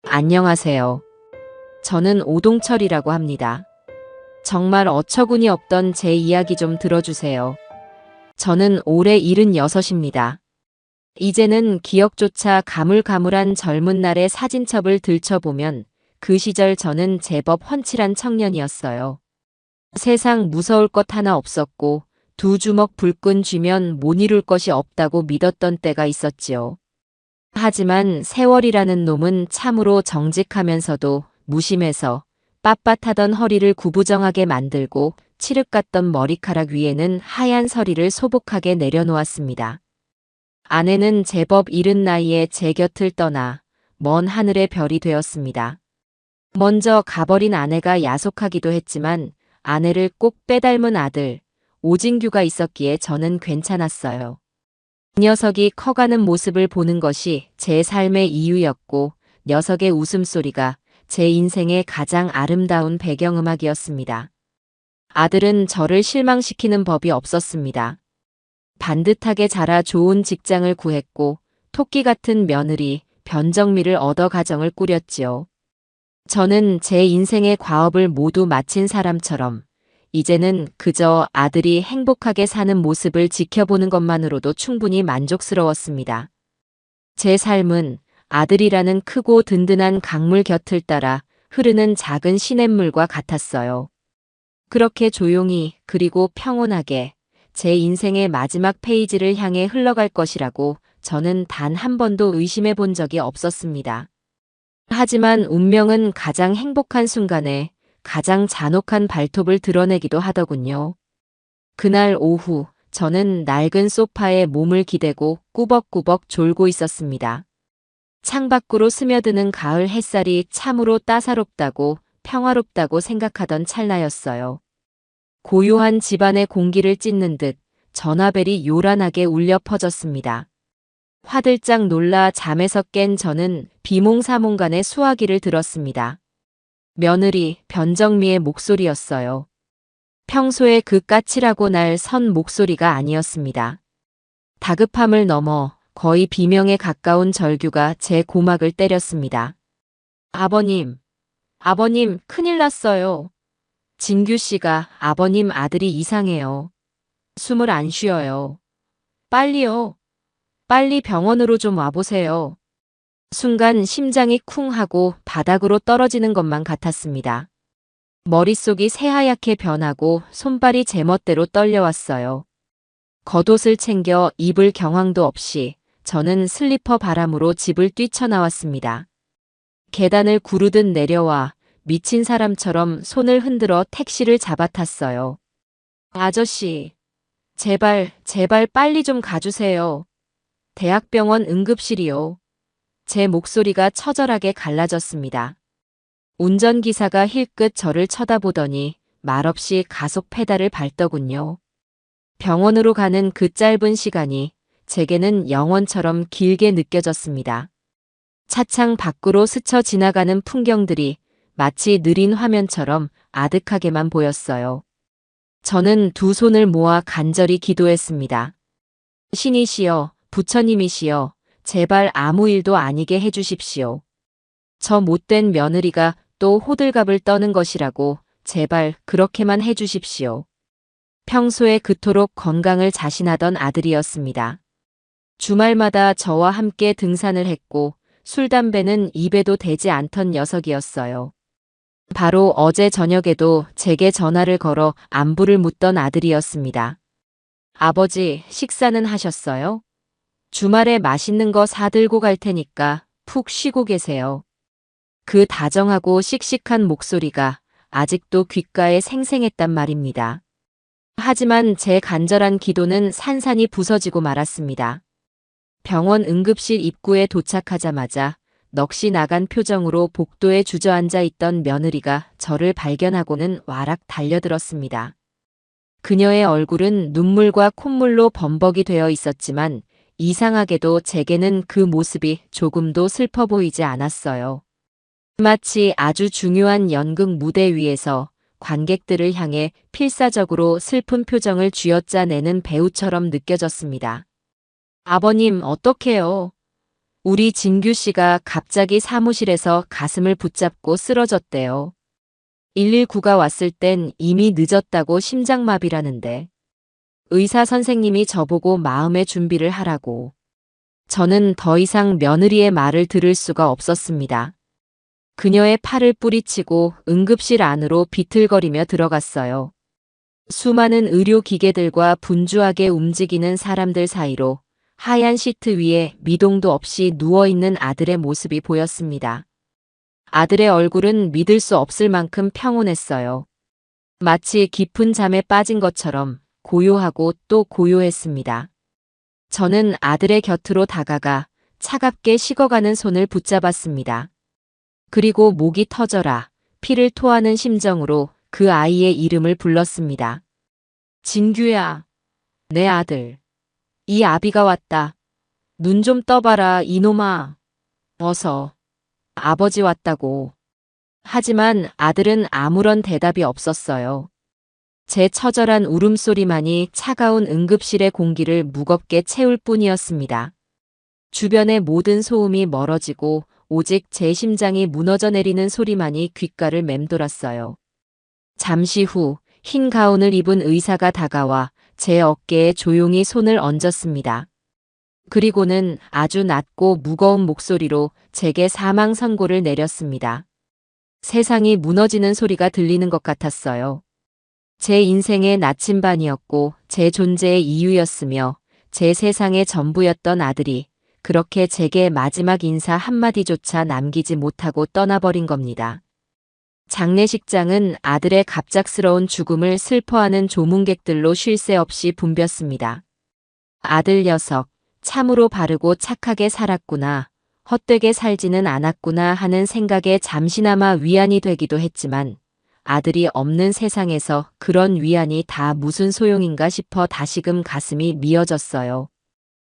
안녕하세요. 저는 오동철이라고 합니다. 정말 어처구니 없던 제 이야기 좀 들어주세요. 저는 올해 76입니다. 이제는 기억조차 가물가물한 젊은 날의 사진첩을 들춰보면 그 시절 저는 제법 훤칠한 청년이었어요. 세상 무서울 것 하나 없었고 두 주먹 불끈 쥐면 못 이룰 것이 없다고 믿었던 때가 있었지요. 하지만 세월이라는 놈은 참으로 정직하면서도 무심해서 빳빳하던 허리를 구부정하게 만들고 칠흑 같던 머리카락 위에는 하얀 서리를 소복하게 내려놓았습니다. 아내는 제법 이른 나이에 제 곁을 떠나 먼 하늘의 별이 되었습니다. 먼저 가버린 아내가 야속하기도 했지만 아내를 꼭 빼닮은 아들, 오진규가 있었기에 저는 괜찮았어요. 그 녀석이 커가는 모습을 보는 것이 제 삶의 이유였고 녀석의 웃음소리가 제 인생의 가장 아름다운 배경음악이었습니다. 아들은 저를 실망시키는 법이 없었습니다. 반듯하게 자라 좋은 직장을 구했고 토끼 같은 며느리 변정미를 얻어 가정을 꾸렸지요. 저는 제 인생의 과업을 모두 마친 사람처럼 이제는 그저 아들이 행복하게 사는 모습을 지켜보는 것만으로도 충분히 만족스러웠습니다. 제 삶은 아들이라는 크고 든든한 강물 곁을 따라 흐르는 작은 시냇물과 같았어요. 그렇게 조용히 그리고 평온하게 제 인생의 마지막 페이지를 향해 흘러갈 것이라고 저는 단 한 번도 의심해 본 적이 없었습니다. 하지만 운명은 가장 행복한 순간에 가장 잔혹한 발톱을 드러내기도 하더군요. 그날 오후 저는 낡은 소파에 몸을 기대고 꾸벅꾸벅 졸고 있었습니다. 창밖으로 스며드는 가을 햇살이 참으로 따사롭다고 평화롭다고 생각하던 찰나였어요. 고요한 집안의 공기를 찢는 듯 전화벨이 요란하게 울려 퍼졌습니다. 화들짝 놀라 잠에서 깬 저는 비몽사몽간의 수화기를 들었습니다. 며느리 변정미의 목소리였어요. 평소에 그 까칠하고 날 선 목소리가 아니었습니다. 다급함을 넘어 거의 비명에 가까운 절규가 제 고막을 때렸습니다. 아버님, 아버님, 큰일 났어요. 진규 씨가 아버님 아들이 이상해요. 숨을 안 쉬어요. 빨리요. 빨리 병원으로 좀 와보세요. 순간 심장이 쿵 하고 바닥으로 떨어지는 것만 같았습니다. 머릿속이 새하얗게 변하고 손발이 제멋대로 떨려왔어요. 겉옷을 챙겨 입을 경황도 없이 저는 슬리퍼 바람으로 집을 뛰쳐나왔습니다. 계단을 구르듯 내려와 미친 사람처럼 손을 흔들어 택시를 잡아탔어요. 아저씨, 제발, 제발 빨리 좀 가주세요. 대학병원 응급실이요. 제 목소리가 처절하게 갈라졌습니다. 운전기사가 힐끗 저를 쳐다보더니 말없이 가속 페달을 밟더군요. 병원으로 가는 그 짧은 시간이 제게는 영원처럼 길게 느껴졌습니다. 차창 밖으로 스쳐 지나가는 풍경들이 마치 느린 화면처럼 아득하게만 보였어요. 저는 두 손을 모아 간절히 기도했습니다. 신이시여, 부처님이시여, 제발 아무 일도 아니게 해주십시오. 저 못된 며느리가 또 호들갑을 떠는 것이라고 제발 그렇게만 해주십시오. 평소에 그토록 건강을 자신하던 아들이었습니다. 주말마다 저와 함께 등산을 했고 술, 담배는 입에도 대지 않던 녀석이었어요. 바로 어제 저녁에도 제게 전화를 걸어 안부를 묻던 아들이었습니다. 아버지, 식사는 하셨어요? 주말에 맛있는 거 사들고 갈 테니까 푹 쉬고 계세요. 그 다정하고 씩씩한 목소리가 아직도 귓가에 생생했단 말입니다. 하지만 제 간절한 기도는 산산이 부서지고 말았습니다. 병원 응급실 입구에 도착하자마자 넋이 나간 표정으로 복도에 주저앉아 있던 며느리가 저를 발견하고는 와락 달려들었습니다. 그녀의 얼굴은 눈물과 콧물로 범벅이 되어 있었지만 이상하게도 제게는 그 모습이 조금도 슬퍼 보이지 않았어요. 마치 아주 중요한 연극 무대 위에서 관객들을 향해 필사적으로 슬픈 표정을 쥐어짜내는 배우처럼 느껴졌습니다. 아버님, 어떡해요? 우리 진규 씨가 갑자기 사무실에서 가슴을 붙잡고 쓰러졌대요. 119가 왔을 땐 이미 늦었다고 심장마비라는데 의사 선생님이 저보고 마음의 준비를 하라고. 저는 더 이상 며느리의 말을 들을 수가 없었습니다. 그녀의 팔을 뿌리치고 응급실 안으로 비틀거리며 들어갔어요. 수많은 의료기계들과 분주하게 움직이는 사람들 사이로 하얀 시트 위에 미동도 없이 누워있는 아들의 모습이 보였습니다. 아들의 얼굴은 믿을 수 없을 만큼 평온했어요. 마치 깊은 잠에 빠진 것처럼 고요하고 또 고요했습니다. 저는 아들의 곁으로 다가가 차갑게 식어가는 손을 붙잡았습니다. 그리고 목이 터져라 피를 토하는 심정으로 그 아이의 이름을 불렀습니다. 진규야, 내 아들. 이 아비가 왔다. 눈 좀 떠봐라 이놈아. 어서. 아버지 왔다고. 하지만 아들은 아무런 대답이 없었어요. 제 처절한 울음소리만이 차가운 응급실의 공기를 무겁게 채울 뿐이었습니다. 주변의 모든 소음이 멀어지고 오직 제 심장이 무너져 내리는 소리만이 귓가를 맴돌았어요. 잠시 후 흰 가운을 입은 의사가 다가와 제 어깨에 조용히 손을 얹었습니다. 그리고는 아주 낮고 무거운 목소리로 제게 사망 선고를 내렸습니다. 세상이 무너지는 소리가 들리는 것 같았어요. 제 인생의 나침반이었고 제 존재의 이유였으며 제 세상의 전부였던 아들이 그렇게 제게 마지막 인사 한마디조차 남기지 못하고 떠나버린 겁니다. 장례식장은 아들의 갑작스러운 죽음을 슬퍼하는 조문객들로 쉴 새 없이 붐볐습니다. 아들 녀석, 참으로 바르고 착하게 살았구나, 헛되게 살지는 않았구나 하는 생각에 잠시나마 위안이 되기도 했지만 아들이 없는 세상에서 그런 위안이 다 무슨 소용인가 싶어 다시금 가슴이 미어졌어요.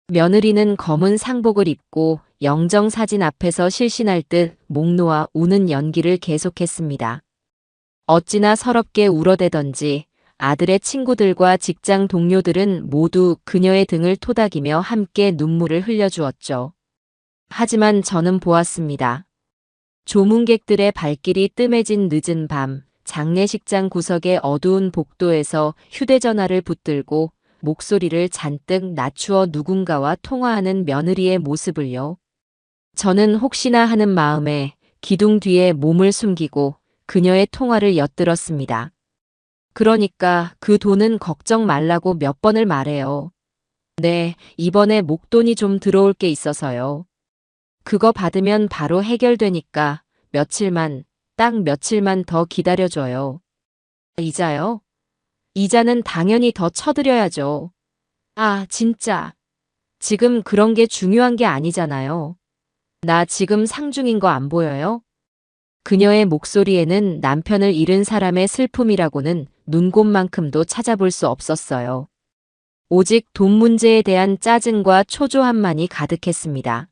며느리는 검은 상복을 입고 영정사진 앞에서 실신할 듯 목 놓아 우는 연기를 계속했습니다. 어찌나 서럽게 울어대던지 아들의 친구들과 직장 동료들은 모두 그녀의 등을 토닥이며 함께 눈물을 흘려주었죠. 하지만 저는 보았습니다. 조문객들의 발길이 뜸해진 늦은 밤, 장례식장 구석의 어두운 복도에서 휴대전화를 붙들고 목소리를 잔뜩 낮추어 누군가와 통화하는 며느리의 모습을요. 저는 혹시나 하는 마음에 기둥 뒤에 몸을 숨기고 그녀의 통화를 엿들었습니다. 그러니까 그 돈은 걱정 말라고 몇 번을 말해요. 네, 이번에 목돈이 좀 들어올 게 있어서요. 그거 받으면 바로 해결되니까 며칠만, 딱 며칠만 더 기다려줘요. 이자요? 이자는 당연히 더 쳐드려야죠. 아, 진짜. 지금 그런 게 중요한 게 아니잖아요. 나 지금 상중인 거 안 보여요? 그녀의 목소리에는 남편을 잃은 사람의 슬픔이라고는 눈곱만큼도 찾아볼 수 없었어요. 오직 돈 문제에 대한 짜증과 초조함만이 가득했습니다.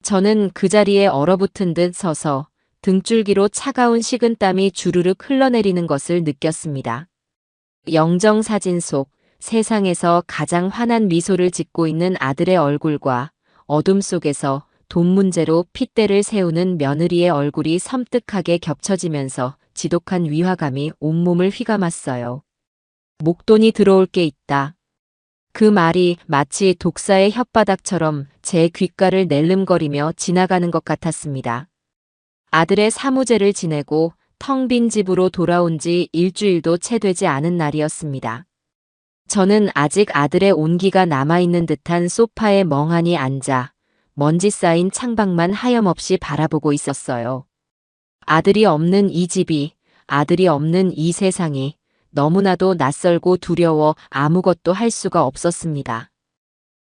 저는 그 자리에 얼어붙은 듯 서서 등줄기로 차가운 식은땀이 주르륵 흘러내리는 것을 느꼈습니다. 영정사진 속 세상에서 가장 환한 미소를 짓고 있는 아들의 얼굴과 어둠 속에서 돈 문제로 핏대를 세우는 며느리의 얼굴이 섬뜩하게 겹쳐지면서 지독한 위화감이 온몸을 휘감았어요. 목돈이 들어올 게 있다. 그 말이 마치 독사의 혓바닥처럼 제 귓가를 낼름거리며 지나가는 것 같았습니다. 아들의 사무제를 지내고 텅 빈 집으로 돌아온 지 일주일도 채 되지 않은 날이었습니다. 저는 아직 아들의 온기가 남아있는 듯한 소파에 멍하니 앉아 먼지 쌓인 창밖만 하염없이 바라보고 있었어요. 아들이 없는 이 집이, 아들이 없는 이 세상이 너무나도 낯설고 두려워 아무것도 할 수가 없었습니다.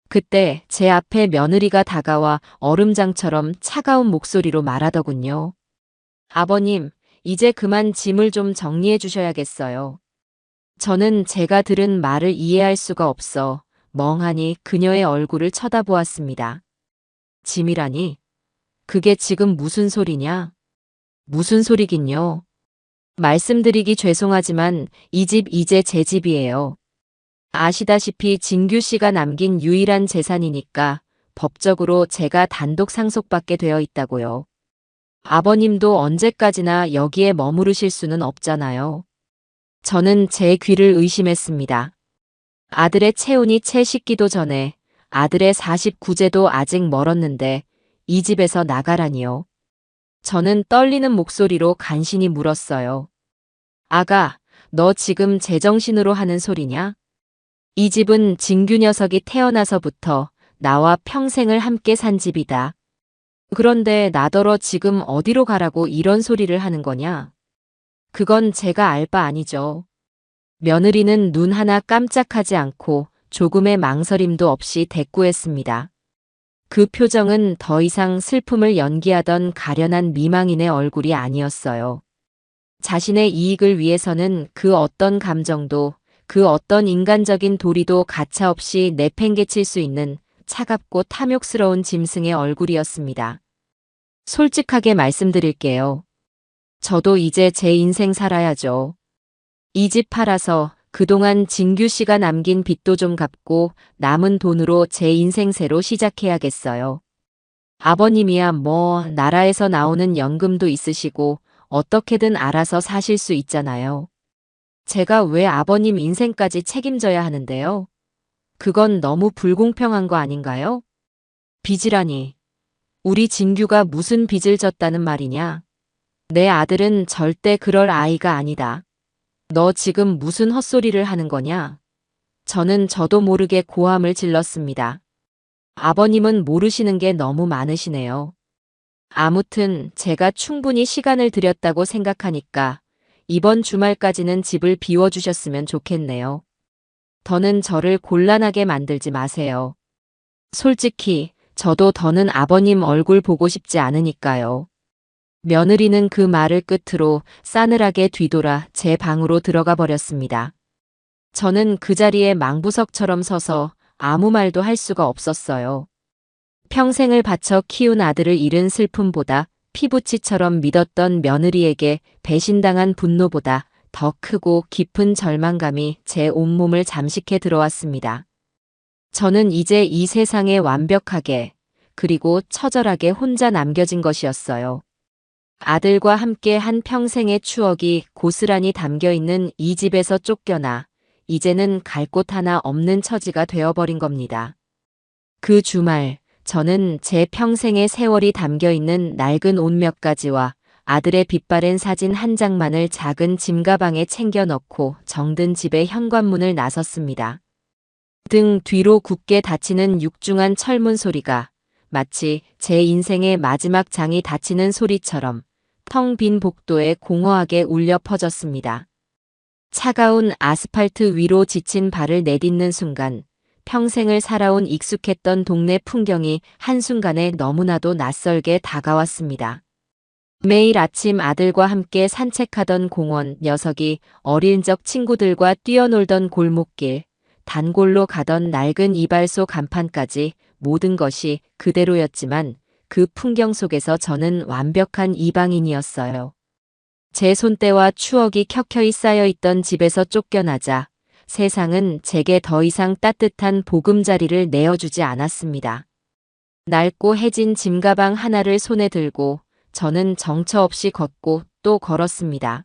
그때 제 앞에 며느리가 다가와 얼음장처럼 차가운 목소리로 말하더군요. 아버님, 이제 그만 짐을 좀 정리해 주셔야겠어요. 저는 제가 들은 말을 이해할 수가 없어 멍하니 그녀의 얼굴을 쳐다보았습니다. 짐이라니? 그게 지금 무슨 소리냐? 무슨 소리긴요. 말씀드리기 죄송하지만 이 집 이제 제 집이에요. 아시다시피 진규 씨가 남긴 유일한 재산이니까 법적으로 제가 단독 상속받게 되어 있다고요. 아버님도 언제까지나 여기에 머무르실 수는 없잖아요. 저는 제 귀를 의심했습니다. 아들의 체온이 채 식기도 전에 아들의 49제도 아직 멀었는데 이 집에서 나가라니요. 저는 떨리는 목소리로 간신히 물었어요. 아가, 너 지금 제정신으로 하는 소리냐? 이 집은 진규 녀석이 태어나서부터 나와 평생을 함께 산 집이다. 그런데 나더러 지금 어디로 가라고 이런 소리를 하는 거냐? 그건 제가 알 바 아니죠. 며느리는 눈 하나 깜짝하지 않고 조금의 망설임도 없이 대꾸했습니다. 그 표정은 더 이상 슬픔을 연기하던 가련한 미망인의 얼굴이 아니었어요. 자신의 이익을 위해서는 그 어떤 감정도, 그 어떤 인간적인 도리도 가차없이 내팽개칠 수 있는 차갑고 탐욕스러운 짐승의 얼굴이었습니다. 솔직하게 말씀드릴게요. 저도 이제 제 인생 살아야죠. 이 집 팔아서 그동안 진규 씨가 남긴 빚도 좀 갚고 남은 돈으로 제 인생 새로 시작해야겠어요. 아버님이야 뭐 나라에서 나오는 연금도 있으시고 어떻게든 알아서 사실 수 있잖아요. 제가 왜 아버님 인생까지 책임져야 하는데요? 그건 너무 불공평한 거 아닌가요? 빚이라니. 우리 진규가 무슨 빚을 졌다는 말이냐? 내 아들은 절대 그럴 아이가 아니다. 너 지금 무슨 헛소리를 하는 거냐? 저는 저도 모르게 고함을 질렀습니다. 아버님은 모르시는 게 너무 많으시네요. 아무튼 제가 충분히 시간을 들였다고 생각하니까 이번 주말까지는 집을 비워주셨으면 좋겠네요. 더는 저를 곤란하게 만들지 마세요. 솔직히 저도 더는 아버님 얼굴 보고 싶지 않으니까요. 며느리는 그 말을 끝으로 싸늘하게 뒤돌아 제 방으로 들어가 버렸습니다. 저는 그 자리에 망부석처럼 서서 아무 말도 할 수가 없었어요. 평생을 바쳐 키운 아들을 잃은 슬픔보다 피부치처럼 믿었던 며느리에게 배신당한 분노보다 더 크고 깊은 절망감이 제 온몸을 잠식해 들어왔습니다. 저는 이제 이 세상에 완벽하게 그리고 처절하게 혼자 남겨진 것이었어요. 아들과 함께 한 평생의 추억이 고스란히 담겨있는 이 집에서 쫓겨나 이제는 갈 곳 하나 없는 처지가 되어버린 겁니다. 그 주말 저는 제 평생의 세월이 담겨있는 낡은 옷 몇 가지와 아들의 빛바랜 사진 한 장만을 작은 짐가방에 챙겨 넣고 정든 집의 현관문을 나섰습니다. 등 뒤로 굳게 닫히는 육중한 철문 소리가 마치 제 인생의 마지막 장이 닫히는 소리처럼 텅 빈 복도에 공허하게 울려 퍼졌습니다. 차가운 아스팔트 위로 지친 발을 내딛는 순간 평생을 살아온 익숙했던 동네 풍경이 한순간에 너무나도 낯설게 다가왔습니다. 매일 아침 아들과 함께 산책하던 공원, 녀석이 어린 적 친구들과 뛰어놀던 골목길, 단골로 가던 낡은 이발소 간판까지 모든 것이 그대로였지만 그 풍경 속에서 저는 완벽한 이방인이었어요. 제 손때와 추억이 켜켜이 쌓여있던 집에서 쫓겨나자 세상은 제게 더 이상 따뜻한 보금자리를 내어주지 않았습니다. 낡고 해진 짐가방 하나를 손에 들고 저는 정처 없이 걷고 또 걸었습니다.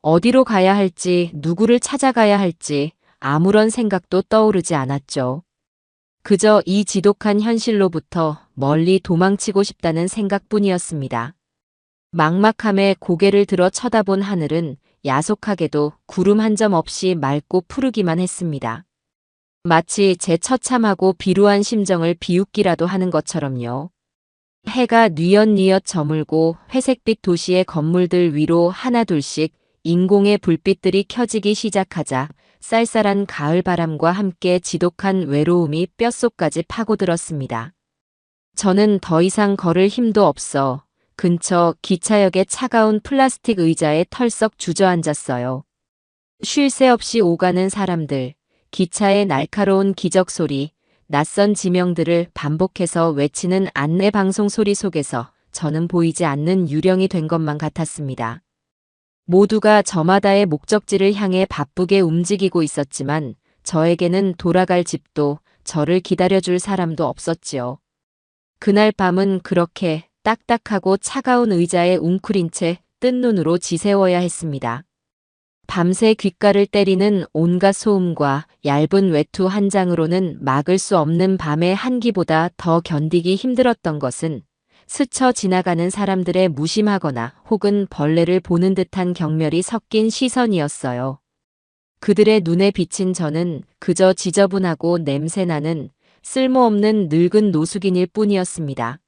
어디로 가야 할지, 누구를 찾아가야 할지 아무런 생각도 떠오르지 않았죠. 그저 이 지독한 현실로부터 멀리 도망치고 싶다는 생각뿐이었습니다. 막막함에 고개를 들어 쳐다본 하늘은 야속하게도 구름 한 점 없이 맑고 푸르기만 했습니다. 마치 제 처참하고 비루한 심정을 비웃기라도 하는 것처럼요. 해가 뉘엿뉘엿 저물고 회색빛 도시의 건물들 위로 하나둘씩 인공의 불빛들이 켜지기 시작하자 쌀쌀한 가을 바람과 함께 지독한 외로움이 뼛속까지 파고들었습니다. 저는 더 이상 걸을 힘도 없어 근처 기차역의 차가운 플라스틱 의자에 털썩 주저앉았어요. 쉴 새 없이 오가는 사람들, 기차의 날카로운 기적 소리, 낯선 지명들을 반복해서 외치는 안내 방송 소리 속에서 저는 보이지 않는 유령이 된 것만 같았습니다. 모두가 저마다의 목적지를 향해 바쁘게 움직이고 있었지만 저에게는 돌아갈 집도 저를 기다려줄 사람도 없었지요. 그날 밤은 그렇게 딱딱하고 차가운 의자에 웅크린 채 뜬 눈으로 지새워야 했습니다. 밤새 귓가를 때리는 온갖 소음과 얇은 외투 한 장으로는 막을 수 없는 밤의 한기보다 더 견디기 힘들었던 것은 스쳐 지나가는 사람들의 무심하거나 혹은 벌레를 보는 듯한 경멸이 섞인 시선이었어요. 그들의 눈에 비친 저는 그저 지저분하고 냄새나는 쓸모없는 늙은 노숙인일 뿐이었습니다.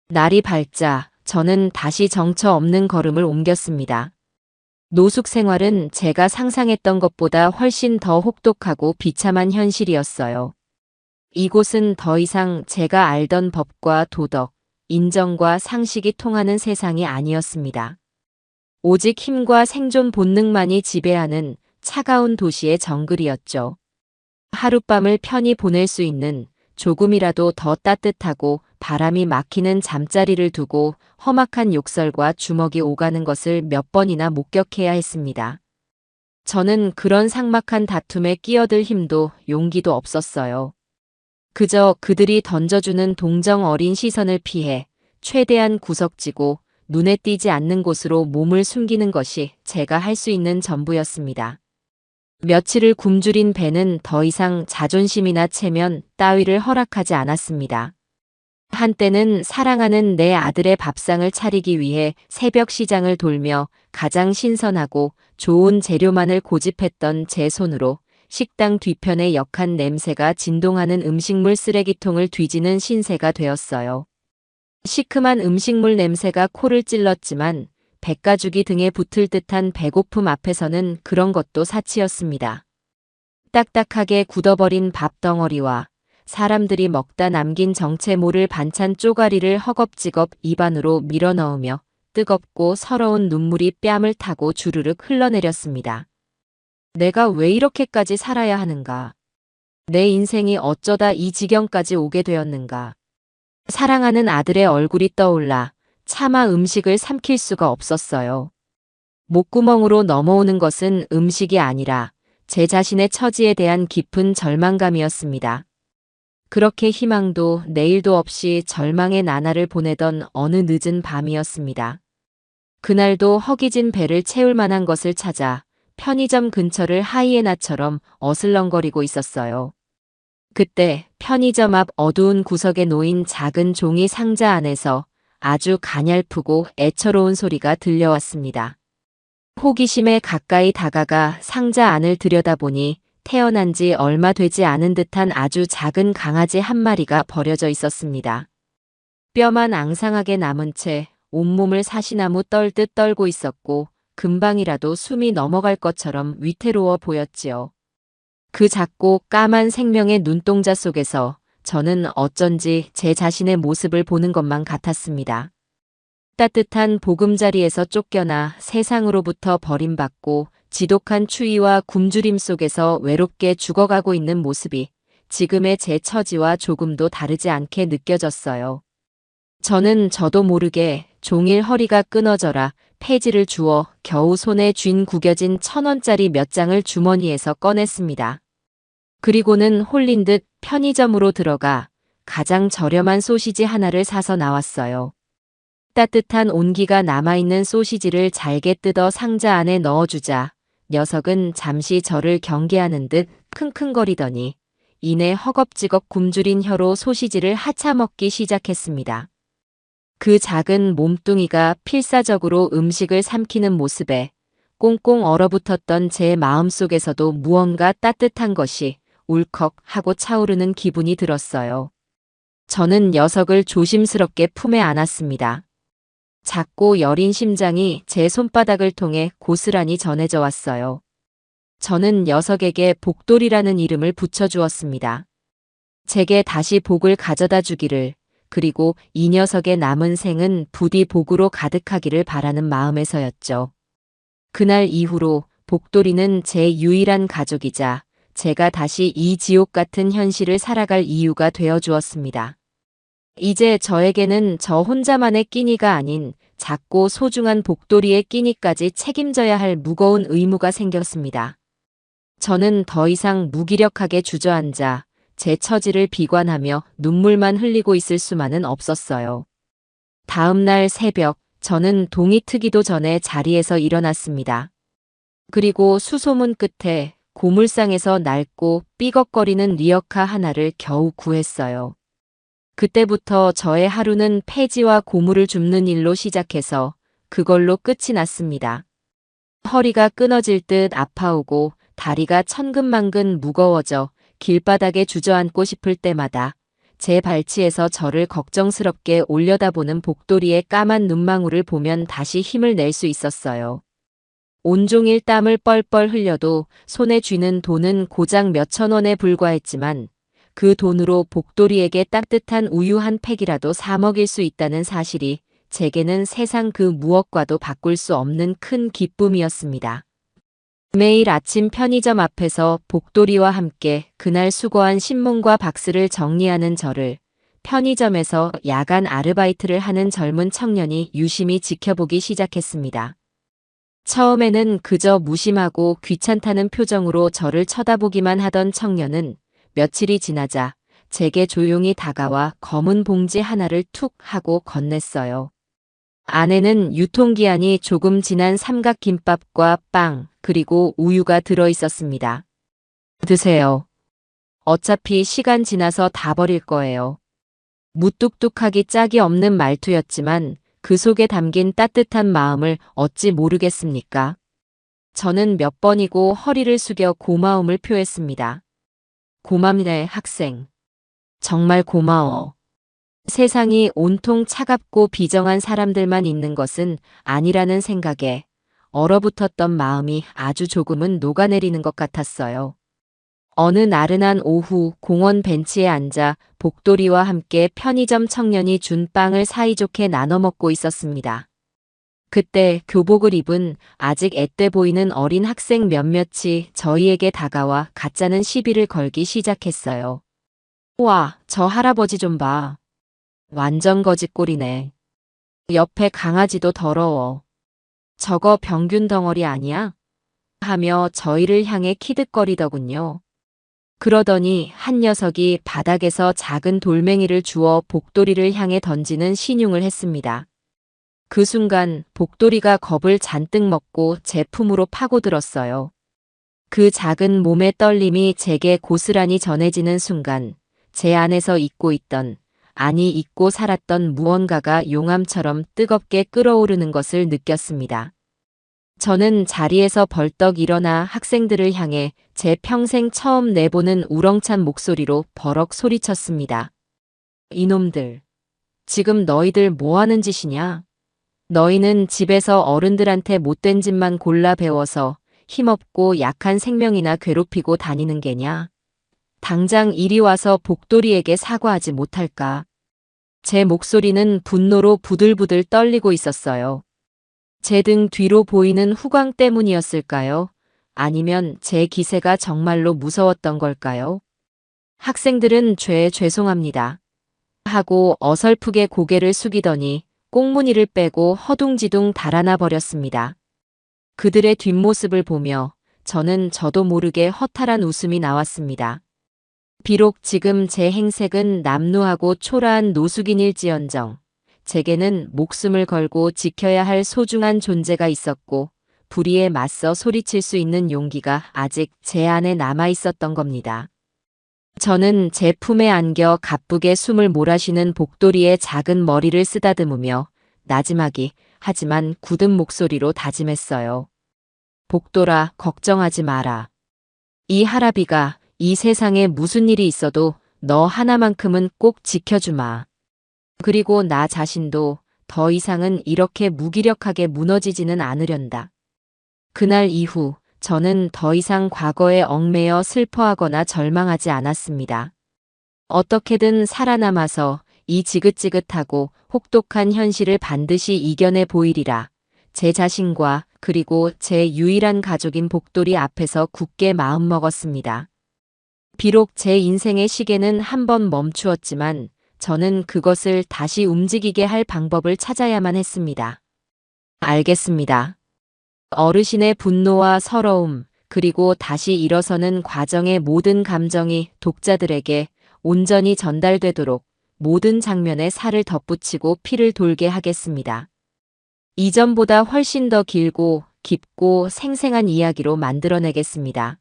날이 밝자 저는 다시 정처 없는 걸음을 옮겼습니다. 노숙 생활은 제가 상상했던 것보다 훨씬 더 혹독하고 비참한 현실이었어요. 이곳은 더 이상 제가 알던 법과 도덕, 인정과 상식이 통하는 세상이 아니었습니다. 오직 힘과 생존 본능만이 지배하는 차가운 도시의 정글이었죠. 하룻밤을 편히 보낼 수 있는 조금이라도 더 따뜻하고 바람이 막히는 잠자리를 두고 험악한 욕설과 주먹이 오가는 것을 몇 번이나 목격해야 했습니다. 저는 그런 삭막한 다툼에 끼어들 힘도 용기도 없었어요. 그저 그들이 던져주는 동정 어린 시선을 피해 최대한 구석지고 눈에 띄지 않는 곳으로 몸을 숨기는 것이 제가 할 수 있는 전부였습니다. 며칠을 굶주린 배는 더 이상 자존심이나 체면 따위를 허락하지 않았습니다. 한때는 사랑하는 내 아들의 밥상을 차리기 위해 새벽 시장을 돌며 가장 신선하고 좋은 재료만을 고집했던 제 손으로 식당 뒤편의 역한 냄새가 진동하는 음식물 쓰레기통을 뒤지는 신세가 되었어요. 시큼한 음식물 냄새가 코를 찔렀지만 백가죽이 등에 붙을 듯한 배고픔 앞에서는 그런 것도 사치였습니다. 딱딱하게 굳어버린 밥 덩어리와 사람들이 먹다 남긴 정체 모를 반찬 쪼가리를 허겁지겁 입안으로 밀어넣으며 뜨겁고 서러운 눈물이 뺨을 타고 주르륵 흘러내렸습니다. 내가 왜 이렇게까지 살아야 하는가? 내 인생이 어쩌다 이 지경까지 오게 되었는가? 사랑하는 아들의 얼굴이 떠올라 차마 음식을 삼킬 수가 없었어요. 목구멍으로 넘어오는 것은 음식이 아니라 제 자신의 처지에 대한 깊은 절망감이었습니다. 그렇게 희망도 내일도 없이 절망의 나날을 보내던 어느 늦은 밤이었습니다. 그날도 허기진 배를 채울 만한 것을 찾아 편의점 근처를 하이에나처럼 어슬렁거리고 있었어요. 그때 편의점 앞 어두운 구석에 놓인 작은 종이 상자 안에서 아주 가냘프고 애처로운 소리가 들려왔습니다. 호기심에 가까이 다가가 상자 안을 들여다보니 태어난 지 얼마 되지 않은 듯한 아주 작은 강아지 한 마리가 버려져 있었습니다. 뼈만 앙상하게 남은 채 온몸을 사시나무 떨듯 떨고 있었고 금방이라도 숨이 넘어갈 것처럼 위태로워 보였지요. 그 작고 까만 생명의 눈동자 속에서 저는 어쩐지 제 자신의 모습을 보는 것만 같았습니다. 따뜻한 보금자리에서 쫓겨나 세상으로부터 버림받고 지독한 추위와 굶주림 속에서 외롭게 죽어가고 있는 모습이 지금의 제 처지와 조금도 다르지 않게 느껴졌어요. 저는 저도 모르게 종일 허리가 끊어져라 폐지를 주워 겨우 손에 쥔 구겨진 1,000원짜리 몇 장을 주머니에서 꺼냈습니다. 그리고는 홀린 듯 편의점으로 들어가 가장 저렴한 소시지 하나를 사서 나왔어요. 따뜻한 온기가 남아있는 소시지를 잘게 뜯어 상자 안에 넣어주자 녀석은 잠시 저를 경계하는 듯 킁킁거리더니 이내 허겁지겁 굶주린 혀로 소시지를 하차먹기 시작했습니다. 그 작은 몸뚱이가 필사적으로 음식을 삼키는 모습에 꽁꽁 얼어붙었던 제 마음속에서도 무언가 따뜻한 것이 울컥 하고 차오르는 기분이 들었어요. 저는 녀석을 조심스럽게 품에 안았습니다. 작고 여린 심장이 제 손바닥을 통해 고스란히 전해져 왔어요. 저는 녀석에게 복돌이라는 이름을 붙여주었습니다. 제게 다시 복을 가져다 주기를, 그리고 이 녀석의 남은 생은 부디 복으로 가득하기를 바라는 마음에서였죠. 그날 이후로 복돌이는 제 유일한 가족이자 제가 다시 이 지옥 같은 현실을 살아갈 이유가 되어 주었습니다. 이제 저에게는 저 혼자만의 끼니가 아닌 작고 소중한 복돌이의 끼니까지 책임져야 할 무거운 의무가 생겼습니다. 저는 더 이상 무기력하게 주저앉아 제 처지를 비관하며 눈물만 흘리고 있을 수만은 없었어요. 다음 날 새벽, 저는 동이 트기도 전에 자리에서 일어났습니다. 그리고 수소문 끝에 고물상에서 낡고 삐걱거리는 리어카 하나를 겨우 구했어요. 그때부터 저의 하루는 폐지와 고물을 줍는 일로 시작해서 그걸로 끝이 났습니다. 허리가 끊어질 듯 아파오고 다리가 천근만근 무거워져 길바닥에 주저앉고 싶을 때마다 제 발치에서 저를 걱정스럽게 올려다보는 복돌이의 까만 눈망울을 보면 다시 힘을 낼 수 있었어요. 온종일 땀을 뻘뻘 흘려도 손에 쥐는 돈은 고작 몇천 원에 불과했지만 그 돈으로 복돌이에게 따뜻한 우유 한 팩이라도 사 먹일 수 있다는 사실이 제게는 세상 그 무엇과도 바꿀 수 없는 큰 기쁨이었습니다. 매일 아침 편의점 앞에서 복돌이와 함께 그날 수고한 신문과 박스를 정리하는 저를 편의점에서 야간 아르바이트를 하는 젊은 청년이 유심히 지켜보기 시작했습니다. 처음에는 그저 무심하고 귀찮다는 표정으로 저를 쳐다보기만 하던 청년은 며칠이 지나자 제게 조용히 다가와 검은 봉지 하나를 툭 하고 건넸어요. 안에는 유통기한이 조금 지난 삼각김밥과 빵, 그리고 우유가 들어 있었습니다. 드세요. 어차피 시간 지나서 다 버릴 거예요. 무뚝뚝하기 짝이 없는 말투였지만 그 속에 담긴 따뜻한 마음을 어찌 모르겠습니까? 저는 몇 번이고 허리를 숙여 고마움을 표했습니다. 고맙네, 학생. 정말 고마워. 세상이 온통 차갑고 비정한 사람들만 있는 것은 아니라는 생각에 얼어붙었던 마음이 아주 조금은 녹아내리는 것 같았어요. 어느 나른한 오후 공원 벤치에 앉아 복돌이와 함께 편의점 청년이 준 빵을 사이좋게 나눠 먹고 있었습니다. 그때 교복을 입은 아직 앳돼 보이는 어린 학생 몇몇이 저희에게 다가와 가짜는 시비를 걸기 시작했어요. 와, 저 할아버지 좀 봐. 완전 거짓골이네. 옆에 강아지도 더러워. 저거 병균 덩어리 아니야? 하며 저희를 향해 키득거리더군요. 그러더니 한 녀석이 바닥에서 작은 돌멩이를 주워 복돌이를 향해 던지는 신용을 했습니다. 그 순간 복돌이가 겁을 잔뜩 먹고 제 품으로 파고들었어요. 그 작은 몸의 떨림이 제게 고스란히 전해지는 순간 제 안에서 잊고 있던, 아니 잊고 살았던 무언가가 용암처럼 뜨겁게 끓어오르는 것을 느꼈습니다. 저는 자리에서 벌떡 일어나 학생들을 향해 제 평생 처음 내보는 우렁찬 목소리로 버럭 소리쳤습니다. 이놈들, 지금 너희들 뭐 하는 짓이냐? 너희는 집에서 어른들한테 못된 짓만 골라 배워서 힘없고 약한 생명이나 괴롭히고 다니는 게냐? 당장 이리 와서 복돌이에게 사과하지 못할까? 제 목소리는 분노로 부들부들 떨리고 있었어요. 제 등 뒤로 보이는 후광 때문이었을까요? 아니면 제 기세가 정말로 무서웠던 걸까요? 학생들은 죄송합니다. 하고 어설프게 고개를 숙이더니 꽁무니를 빼고 허둥지둥 달아나 버렸습니다. 그들의 뒷모습을 보며 저도 모르게 허탈한 웃음이 나왔습니다. 비록 지금 제 행색은 남루하고 초라한 노숙인일지언정 제게는 목숨을 걸고 지켜야 할 소중한 존재가 있었고 불의에 맞서 소리칠 수 있는 용기가 아직 제 안에 남아 있었던 겁니다. 저는 제 품에 안겨 가쁘게 숨을 몰아쉬는 복돌이의 작은 머리를 쓰다듬으며 나지막이 하지만 굳은 목소리로 다짐했어요. 복돌아, 걱정하지 마라. 이 할아비가 이 세상에 무슨 일이 있어도 너 하나만큼은 꼭 지켜주마. 그리고 나 자신도 더 이상은 이렇게 무기력하게 무너지지는 않으련다. 그날 이후 저는 더 이상 과거에 얽매여 슬퍼하거나 절망하지 않았습니다. 어떻게든 살아남아서 이 지긋지긋하고 혹독한 현실을 반드시 이겨내 보이리라. 제 자신과 그리고 제 유일한 가족인 복돌이 앞에서 굳게 마음먹었습니다. 비록 제 인생의 시계는 한 번 멈추었지만 저는 그것을 다시 움직이게 할 방법을 찾아야만 했습니다. 알겠습니다. 어르신의 분노와 서러움, 그리고 다시 일어서는 과정의 모든 감정이 독자들에게 온전히 전달되도록 모든 장면에 살을 덧붙이고 피를 돌게 하겠습니다. 이전보다 훨씬 더 길고 깊고 생생한 이야기로 만들어내겠습니다.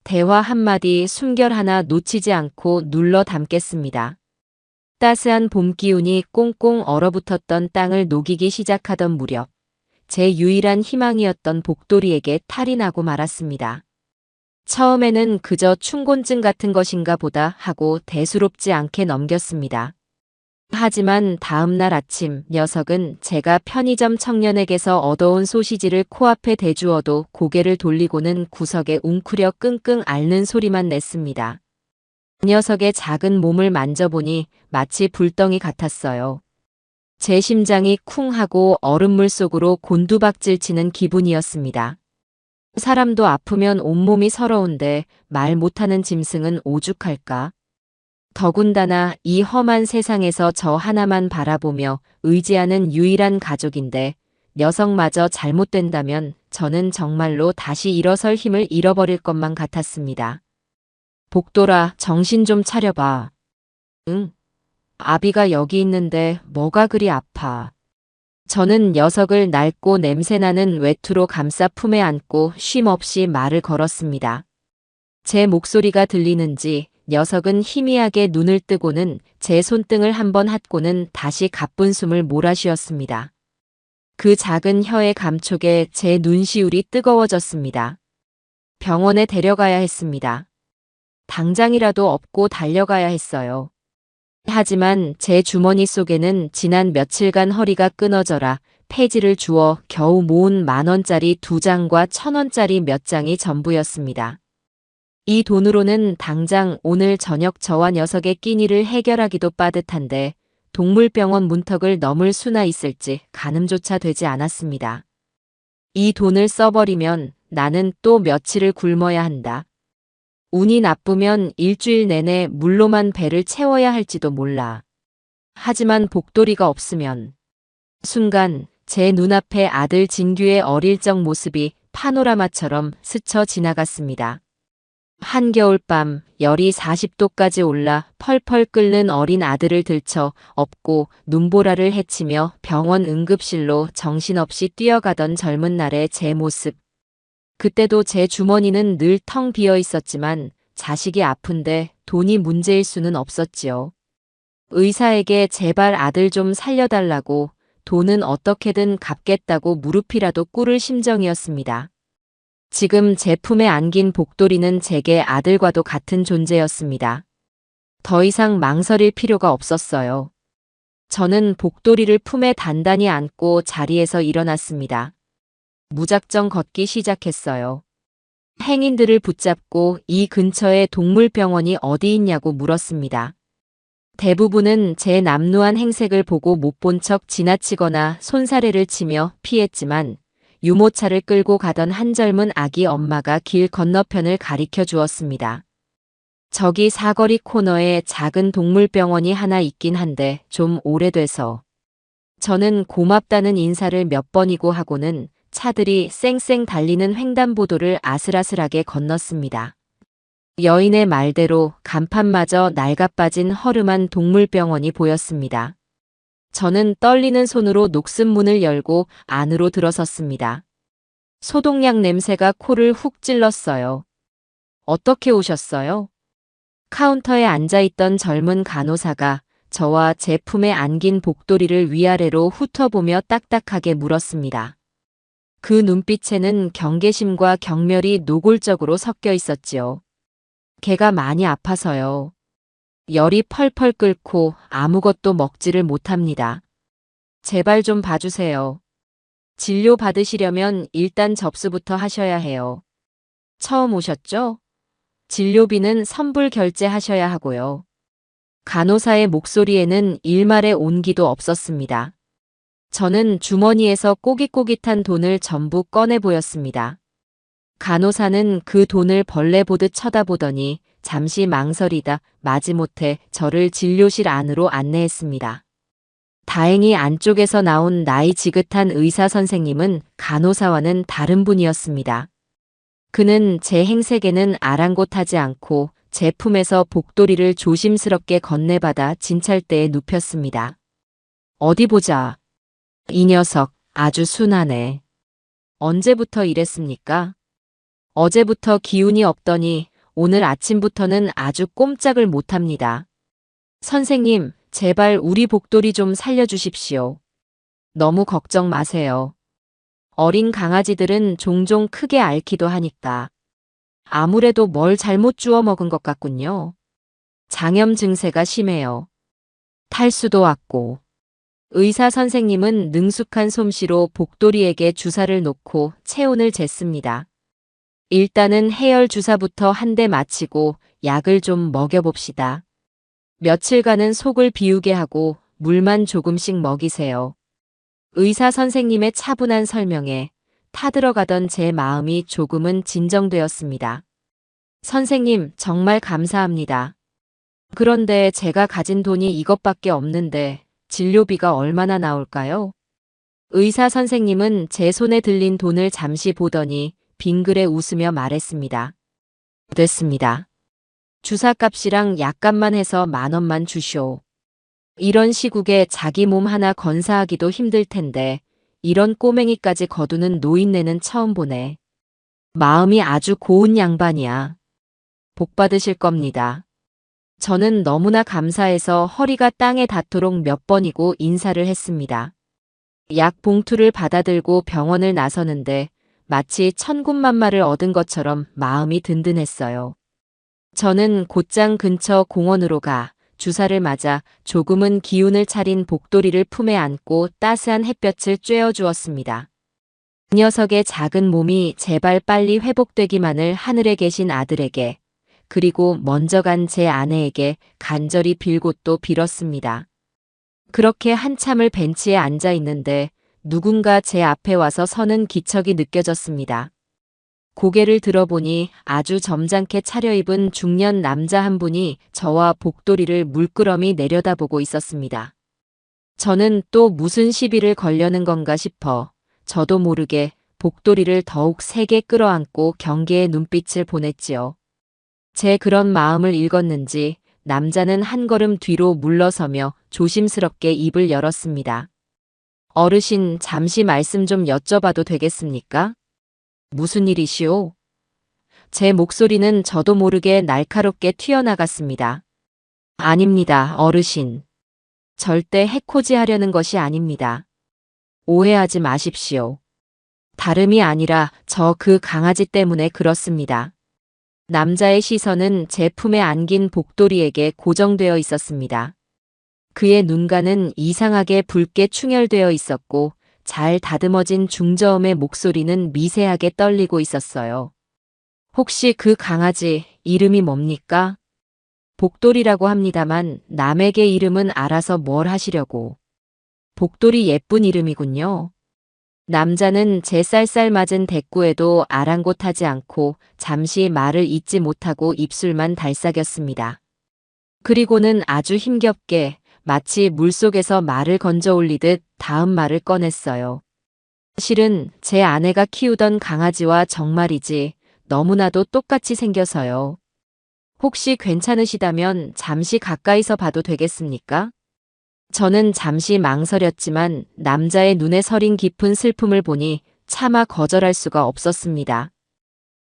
대화 한마디, 숨결 하나 놓치지 않고 눌러 담겠습니다. 따스한 봄 기운이 꽁꽁 얼어붙었던 땅을 녹이기 시작하던 무렵, 제 유일한 희망이었던 복돌이에게 탈이 나고 말았습니다. 처음에는 그저 충곤증 같은 것인가 보다 하고 대수롭지 않게 넘겼습니다. 하지만 다음 날 아침 녀석은 제가 편의점 청년에게서 얻어온 소시지를 코앞에 대주어도 고개를 돌리고는 구석에 웅크려 끙끙 앓는 소리만 냈습니다. 녀석의 작은 몸을 만져보니 마치 불덩이 같았어요. 제 심장이 쿵 하고 얼음물 속으로 곤두박질 치는 기분이었습니다. 사람도 아프면 온몸이 서러운데 말 못하는 짐승은 오죽할까? 더군다나 이 험한 세상에서 저 하나만 바라보며 의지하는 유일한 가족인데 녀석마저 잘못된다면 저는 정말로 다시 일어설 힘을 잃어버릴 것만 같았습니다. 복돌아, 정신 좀 차려봐. 응? 아비가 여기 있는데 뭐가 그리 아파. 저는 녀석을 낡고 냄새나는 외투로 감싸 품에 안고 쉼없이 말을 걸었습니다. 제 목소리가 들리는지 녀석은 희미하게 눈을 뜨고는 제 손등을 한번 핫고는 다시 가쁜 숨을 몰아쉬었습니다. 그 작은 혀의 감촉에 제 눈시울이 뜨거워졌습니다. 병원에 데려가야 했습니다. 당장이라도 업고 달려가야 했어요. 하지만 제 주머니 속에는 지난 며칠간 허리가 끊어져라 폐지를 주워 겨우 모은 10,000원짜리 2장과 1,000원짜리 몇 장이 전부였습니다. 이 돈으로는 당장 오늘 저녁 저와 녀석의 끼니를 해결하기도 빠듯한데 동물병원 문턱을 넘을 수나 있을지 가늠조차 되지 않았습니다. 이 돈을 써버리면 나는 또 며칠을 굶어야 한다. 운이 나쁘면 일주일 내내 물로만 배를 채워야 할지도 몰라. 하지만 복돌이가 없으면 순간 제 눈앞에 아들 진규의 어릴 적 모습이 파노라마처럼 스쳐 지나갔습니다. 한겨울밤 열이 40도까지 올라 펄펄 끓는 어린 아들을 들쳐 업고 눈보라를 헤치며 병원 응급실로 정신없이 뛰어가던 젊은 날의 제 모습. 그때도 제 주머니는 늘 텅 비어 있었지만 자식이 아픈데 돈이 문제일 수는 없었지요. 의사에게 제발 아들 좀 살려달라고 돈은 어떻게든 갚겠다고 무릎이라도 꿇을 심정이었습니다. 지금 제 품에 안긴 복돌이는 제게 아들과도 같은 존재였습니다. 더 이상 망설일 필요가 없었어요. 저는 복돌이를 품에 단단히 안고 자리에서 일어났습니다. 무작정 걷기 시작했어요. 행인들을 붙잡고 이 근처에 동물병원이 어디 있냐고 물었습니다. 대부분은 제 남루한 행색을 보고 못 본 척 지나치거나 손사래를 치며 피했지만 유모차를 끌고 가던 한 젊은 아기 엄마가 길 건너편을 가리켜 주었습니다. 저기 사거리 코너에 작은 동물병원이 하나 있긴 한데 좀 오래돼서. 저는 고맙다는 인사를 몇 번이고 하고는 차들이 쌩쌩 달리는 횡단보도를 아슬아슬하게 건넜습니다. 여인의 말대로 간판마저 낡아빠진 허름한 동물병원이 보였습니다. 저는 떨리는 손으로 녹슨 문을 열고 안으로 들어섰습니다. 소독약 냄새가 코를 훅 찔렀어요. 어떻게 오셨어요? 카운터에 앉아있던 젊은 간호사가 저와 제 품에 안긴 복돌이를 위아래로 훑어보며 딱딱하게 물었습니다. 그 눈빛에는 경계심과 경멸이 노골적으로 섞여 있었지요. 걔가 많이 아파서요. 열이 펄펄 끓고 아무것도 먹지를 못합니다. 제발 좀 봐주세요. 진료 받으시려면 일단 접수부터 하셔야 해요. 처음 오셨죠? 진료비는 선불 결제하셔야 하고요. 간호사의 목소리에는 일말의 온기도 없었습니다. 저는 주머니에서 꼬깃꼬깃한 돈을 전부 꺼내 보였습니다. 간호사는 그 돈을 벌레 보듯 쳐다보더니 잠시 망설이다 마지못해 저를 진료실 안으로 안내했습니다. 다행히 안쪽에서 나온 나이 지긋한 의사 선생님은 간호사와는 다른 분이었습니다. 그는 제 행색에는 아랑곳하지 않고 제 품에서 복도리를 조심스럽게 건네받아 진찰대에 눕혔습니다. 어디 보자. 이 녀석 아주 순하네. 언제부터 이랬습니까? 어제부터 기운이 없더니 오늘 아침부터는 아주 꼼짝을 못합니다. 선생님, 제발 우리 복돌이 좀 살려주십시오. 너무 걱정 마세요. 어린 강아지들은 종종 크게 앓기도 하니까. 아무래도 뭘 잘못 주워 먹은 것 같군요. 장염 증세가 심해요. 탈수도 왔고. 의사 선생님은 능숙한 솜씨로 복돌이에게 주사를 놓고 체온을 쟀습니다. 일단은 해열 주사부터 한 대 맞히고 약을 좀 먹여봅시다. 며칠간은 속을 비우게 하고 물만 조금씩 먹이세요. 의사 선생님의 차분한 설명에 타들어가던 제 마음이 조금은 진정되었습니다. 선생님, 정말 감사합니다. 그런데 제가 가진 돈이 이것밖에 없는데 진료비가 얼마나 나올까요? 의사 선생님은 제 손에 들린 돈을 잠시 보더니 빙그레 웃으며 말했습니다. 됐습니다. 주사값이랑 약값만 해서 10,000원만 주쇼. 이런 시국에 자기 몸 하나 건사하기도 힘들 텐데 이런 꼬맹이까지 거두는 노인네는 처음 보네. 마음이 아주 고운 양반이야. 복 받으실 겁니다. 저는 너무나 감사해서 허리가 땅에 닿도록 몇 번이고 인사를 했습니다. 약 봉투를 받아들고 병원을 나서는데 마치 천군만마를 얻은 것처럼 마음이 든든했어요. 저는 곧장 근처 공원으로 가 주사를 맞아 조금은 기운을 차린 복돌이를 품에 안고 따스한 햇볕을 쬐어 주었습니다. 그 녀석의 작은 몸이 제발 빨리 회복되기만을 하늘에 계신 아들에게 그리고 먼저 간 제 아내에게 간절히 빌고 또 빌었습니다. 그렇게 한참을 벤치에 앉아 있는데 누군가 제 앞에 와서 서는 기척이 느껴졌습니다. 고개를 들어보니 아주 점잖게 차려입은 중년 남자 한 분이 저와 복돌이를 물끄러미 내려다보고 있었습니다. 저는 또 무슨 시비를 걸려는 건가 싶어 저도 모르게 복돌이를 더욱 세게 끌어안고 경계의 눈빛을 보냈지요. 제 그런 마음을 읽었는지 남자는 한 걸음 뒤로 물러서며 조심스럽게 입을 열었습니다. 어르신, 잠시 말씀 좀 여쭤봐도 되겠습니까? 무슨 일이시오? 제 목소리는 저도 모르게 날카롭게 튀어나갔습니다. 아닙니다, 어르신. 절대 해코지하려는 것이 아닙니다. 오해하지 마십시오. 다름이 아니라 저 그 강아지 때문에 그렇습니다. 남자의 시선은 제 품에 안긴 복돌이에게 고정되어 있었습니다. 그의 눈가는 이상하게 붉게 충혈되어 있었고 잘 다듬어진 중저음의 목소리는 미세하게 떨리고 있었어요. 혹시 그 강아지 이름이 뭡니까? 복돌이라고 합니다만 남에게 이름은 알아서 뭘 하시려고. 복돌이 예쁜 이름이군요. 남자는 제 쌀쌀맞은 대꾸에도 아랑곳하지 않고 잠시 말을 잇지 못하고 입술만 달싹였습니다. 그리고는 아주 힘겹게 마치 물속에서 말을 건져 올리듯 다음 말을 꺼냈어요. 실은 제 아내가 키우던 강아지와 정말이지 너무나도 똑같이 생겨서요. 혹시 괜찮으시다면 잠시 가까이서 봐도 되겠습니까? 저는 잠시 망설였지만 남자의 눈에 서린 깊은 슬픔을 보니 차마 거절할 수가 없었습니다.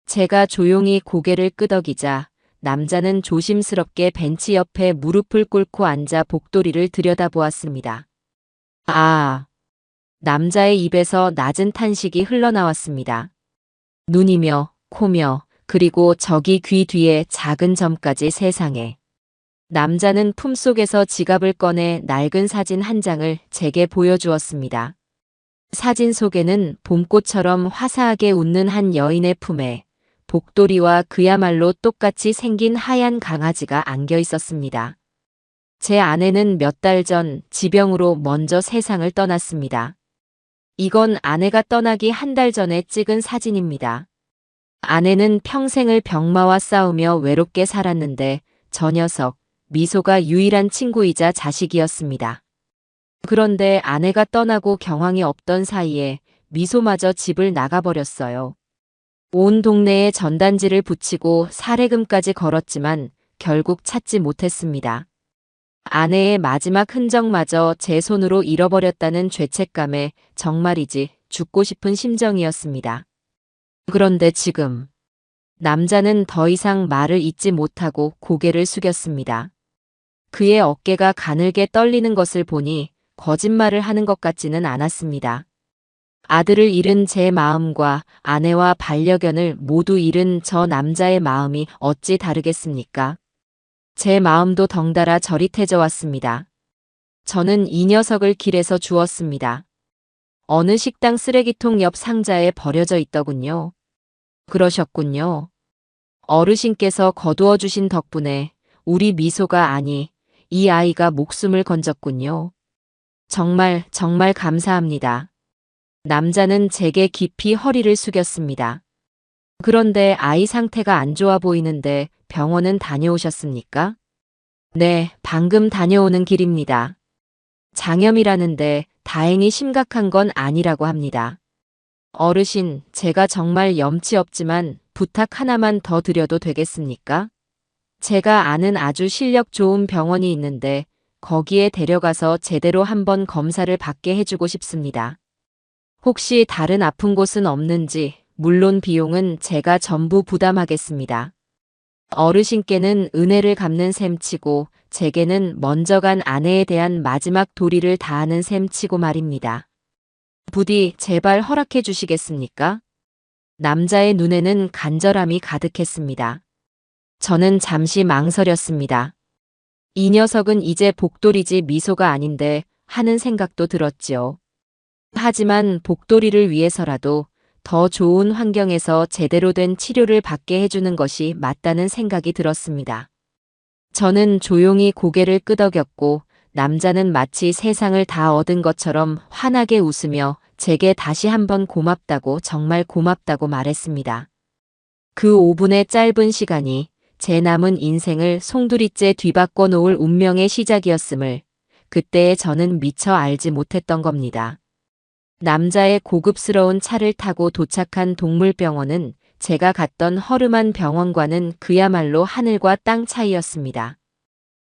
제가 조용히 고개를 끄덕이자 남자는 조심스럽게 벤치 옆에 무릎을 꿇고 앉아 복돌이를 들여다보았습니다. 아, 남자의 입에서 낮은 탄식이 흘러나왔습니다. 눈이며 코며 그리고 저기 귀 뒤에 작은 점까지 세상에. 남자는 품속에서 지갑을 꺼내 낡은 사진 한 장을 제게 보여주었습니다. 사진 속에는 봄꽃처럼 화사하게 웃는 한 여인의 품에 복돌이와 그야말로 똑같이 생긴 하얀 강아지가 안겨 있었습니다. 제 아내는 몇 달 전 지병으로 먼저 세상을 떠났습니다. 이건 아내가 떠나기 한 달 전에 찍은 사진입니다. 아내는 평생을 병마와 싸우며 외롭게 살았는데 저 녀석, 미소가 유일한 친구이자 자식이었습니다. 그런데 아내가 떠나고 경황이 없던 사이에 미소마저 집을 나가버렸어요. 온 동네에 전단지를 붙이고 사례금까지 걸었지만 결국 찾지 못했습니다. 아내의 마지막 흔적마저 제 손으로 잃어버렸다는 죄책감에 정말이지 죽고 싶은 심정이었습니다. 그런데 지금 남자는 더 이상 말을 잇지 못하고 고개를 숙였습니다. 그의 어깨가 가늘게 떨리는 것을 보니 거짓말을 하는 것 같지는 않았습니다. 아들을 잃은 제 마음과 아내와 반려견을 모두 잃은 저 남자의 마음이 어찌 다르겠습니까? 제 마음도 덩달아 저릿해져 왔습니다. 저는 이 녀석을 길에서 주웠습니다. 어느 식당 쓰레기통 옆 상자에 버려져 있더군요. 그러셨군요. 어르신께서 거두어 주신 덕분에 우리 미소가 아니 이 아이가 목숨을 건졌군요. 정말 정말 감사합니다. 남자는 제게 깊이 허리를 숙였습니다. 그런데 아이 상태가 안 좋아 보이는데 병원은 다녀오셨습니까? 네, 방금 다녀오는 길입니다. 장염이라는데 다행히 심각한 건 아니라고 합니다. 어르신, 제가 정말 염치 없지만 부탁 하나만 더 드려도 되겠습니까? 제가 아는 아주 실력 좋은 병원이 있는데 거기에 데려가서 제대로 한번 검사를 받게 해주고 싶습니다. 혹시 다른 아픈 곳은 없는지, 물론 비용은 제가 전부 부담하겠습니다. 어르신께는 은혜를 갚는 셈치고 제게는 먼저 간 아내에 대한 마지막 도리를 다하는 셈치고 말입니다. 부디 제발 허락해 주시겠습니까? 남자의 눈에는 간절함이 가득했습니다. 저는 잠시 망설였습니다. 이 녀석은 이제 복돌이지 미소가 아닌데 하는 생각도 들었지요. 하지만 복돌이를 위해서라도 더 좋은 환경에서 제대로 된 치료를 받게 해주는 것이 맞다는 생각이 들었습니다. 저는 조용히 고개를 끄덕였고 남자는 마치 세상을 다 얻은 것처럼 환하게 웃으며 제게 다시 한번 고맙다고 정말 고맙다고 말했습니다. 그 5분의 짧은 시간이 제 남은 인생을 송두리째 뒤바꿔 놓을 운명의 시작이었음을 그때의 저는 미처 알지 못했던 겁니다. 남자의 고급스러운 차를 타고 도착한 동물병원은 제가 갔던 허름한 병원과는 그야말로 하늘과 땅 차이였습니다.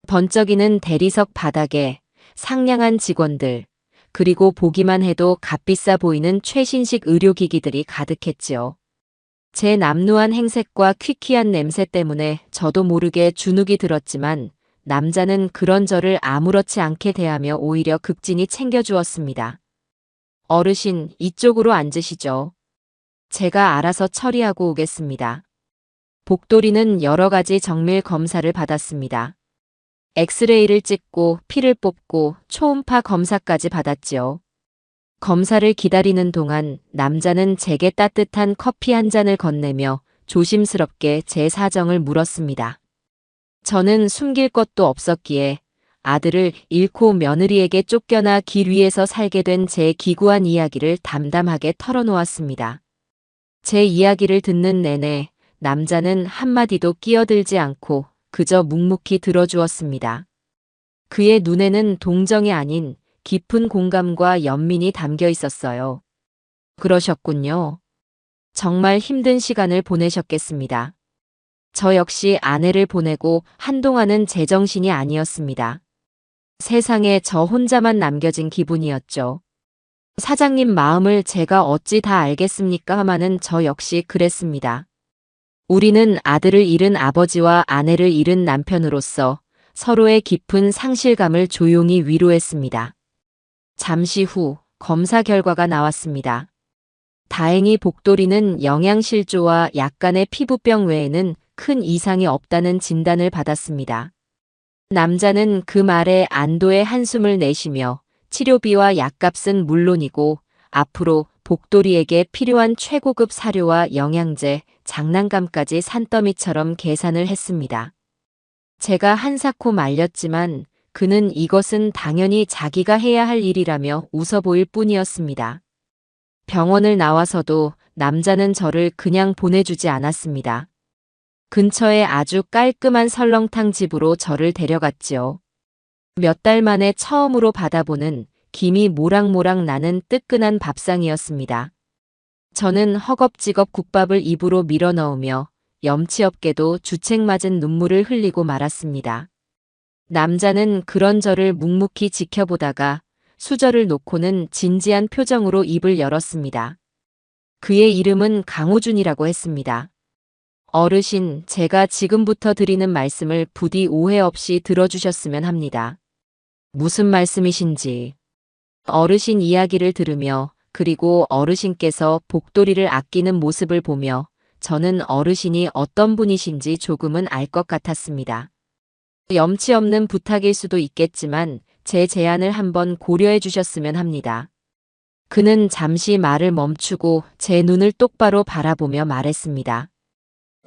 번쩍이는 대리석 바닥에 상냥한 직원들, 그리고 보기만 해도 값비싸 보이는 최신식 의료기기들이 가득했지요. 제 남루한 행색과 퀴퀴한 냄새 때문에 저도 모르게 주눅이 들었지만 남자는 그런 저를 아무렇지 않게 대하며 오히려 극진히 챙겨주었습니다. 어르신, 이쪽으로 앉으시죠. 제가 알아서 처리하고 오겠습니다. 복돌이는 여러 가지 정밀 검사를 받았습니다. 엑스레이를 찍고 피를 뽑고 초음파 검사까지 받았지요. 검사를 기다리는 동안 남자는 제게 따뜻한 커피 한 잔을 건네며 조심스럽게 제 사정을 물었습니다. 저는 숨길 것도 없었기에 아들을 잃고 며느리에게 쫓겨나 길 위에서 살게 된 제 기구한 이야기를 담담하게 털어놓았습니다. 제 이야기를 듣는 내내 남자는 한마디도 끼어들지 않고 그저 묵묵히 들어주었습니다. 그의 눈에는 동정이 아닌 깊은 공감과 연민이 담겨 있었어요. 그러셨군요. 정말 힘든 시간을 보내셨겠습니다. 저 역시 아내를 보내고 한동안은 제정신이 아니었습니다. 세상에 저 혼자만 남겨진 기분이었죠. 사장님 마음을 제가 어찌 다 알겠습니까? 하마는 저 역시 그랬습니다. 우리는 아들을 잃은 아버지와 아내를 잃은 남편으로서 서로의 깊은 상실감을 조용히 위로했습니다. 잠시 후 검사 결과가 나왔습니다. 다행히 복돌이는 영양실조와 약간의 피부병 외에는 큰 이상이 없다는 진단을 받았습니다. 남자는 그 말에 안도의 한숨을 내쉬며 치료비와 약값은 물론이고 앞으로 복돌이에게 필요한 최고급 사료와 영양제, 장난감까지 산더미처럼 계산을 했습니다. 제가 한사코 말렸지만 그는 이것은 당연히 자기가 해야 할 일이라며 웃어 보일 뿐이었습니다. 병원을 나와서도 남자는 저를 그냥 보내주지 않았습니다. 근처에 아주 깔끔한 설렁탕 집으로 저를 데려갔지요. 몇 달 만에 처음으로 받아보는 김이 모락모락 나는 뜨끈한 밥상이었습니다. 저는 허겁지겁 국밥을 입으로 밀어넣으며 염치 없게도 주책맞은 눈물을 흘리고 말았습니다. 남자는 그런 저를 묵묵히 지켜보다가 수저를 놓고는 진지한 표정으로 입을 열었습니다. 그의 이름은 강호준이라고 했습니다. 어르신, 제가 지금부터 드리는 말씀을 부디 오해 없이 들어주셨으면 합니다. 무슨 말씀이신지. 어르신 이야기를 들으며 그리고 어르신께서 복돌이를 아끼는 모습을 보며 저는 어르신이 어떤 분이신지 조금은 알 것 같았습니다. 염치 없는 부탁일 수도 있겠지만 제 제안을 한번 고려해 주셨으면 합니다. 그는 잠시 말을 멈추고 제 눈을 똑바로 바라보며 말했습니다.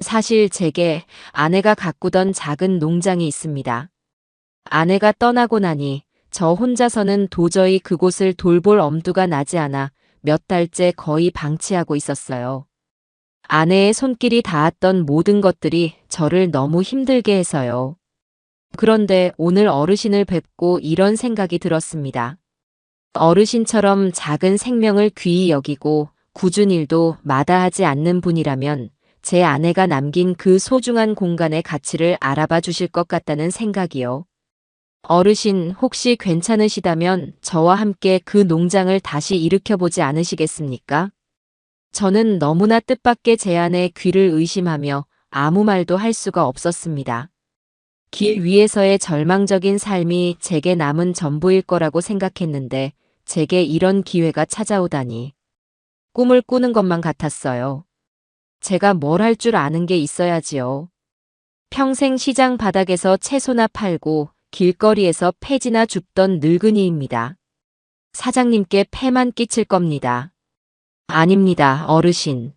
사실 제게 아내가 가꾸던 작은 농장이 있습니다. 아내가 떠나고 나니 저 혼자서는 도저히 그곳을 돌볼 엄두가 나지 않아 몇 달째 거의 방치하고 있었어요. 아내의 손길이 닿았던 모든 것들이 저를 너무 힘들게 해서요. 그런데 오늘 어르신을 뵙고 이런 생각이 들었습니다. 어르신처럼 작은 생명을 귀히 여기고 굳은 일도 마다하지 않는 분이라면 제 아내가 남긴 그 소중한 공간의 가치를 알아봐 주실 것 같다는 생각이요. 어르신, 혹시 괜찮으시다면 저와 함께 그 농장을 다시 일으켜보지 않으시겠습니까? 저는 너무나 뜻밖의 제안에 귀를 의심하며 아무 말도 할 수가 없었습니다. 길 위에서의 절망적인 삶이 제게 남은 전부일 거라고 생각했는데 제게 이런 기회가 찾아오다니. 꿈을 꾸는 것만 같았어요. 제가 뭘 할 줄 아는 게 있어야지요. 평생 시장 바닥에서 채소나 팔고 길거리에서 폐지나 줍던 늙은이입니다. 사장님께 폐만 끼칠 겁니다. 아닙니다, 어르신.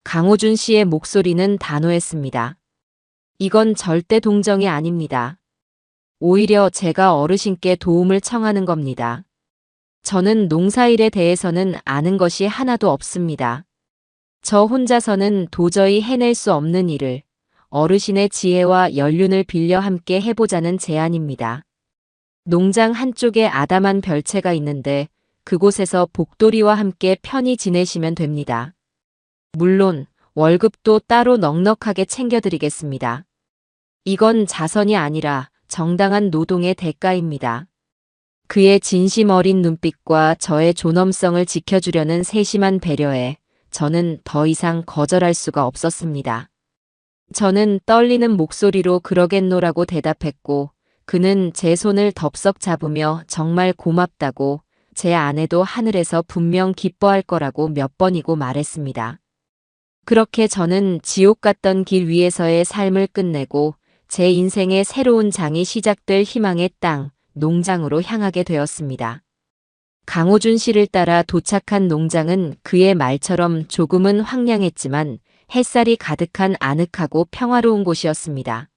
강호준 씨의 목소리는 단호했습니다. 이건 절대 동정이 아닙니다. 오히려 제가 어르신께 도움을 청하는 겁니다. 저는 농사일에 대해서는 아는 것이 하나도 없습니다. 저 혼자서는 도저히 해낼 수 없는 일을 어르신의 지혜와 연륜을 빌려 함께 해보자는 제안입니다. 농장 한쪽에 아담한 별채가 있는데 그곳에서 복돌이와 함께 편히 지내시면 됩니다. 물론 월급도 따로 넉넉하게 챙겨드리겠습니다. 이건 자선이 아니라 정당한 노동의 대가입니다. 그의 진심 어린 눈빛과 저의 존엄성을 지켜주려는 세심한 배려에 저는 더 이상 거절할 수가 없었습니다. 저는 떨리는 목소리로 그러겠노라고 대답했고 그는 제 손을 덥석 잡으며 정말 고맙다고 제 아내도 하늘에서 분명 기뻐할 거라고 몇 번이고 말했습니다. 그렇게 저는 지옥 같던 길 위에서의 삶을 끝내고 제 인생의 새로운 장이 시작될 희망의 땅, 농장으로 향하게 되었습니다. 강호준 씨를 따라 도착한 농장은 그의 말처럼 조금은 황량했지만 햇살이 가득한 아늑하고 평화로운 곳이었습니다.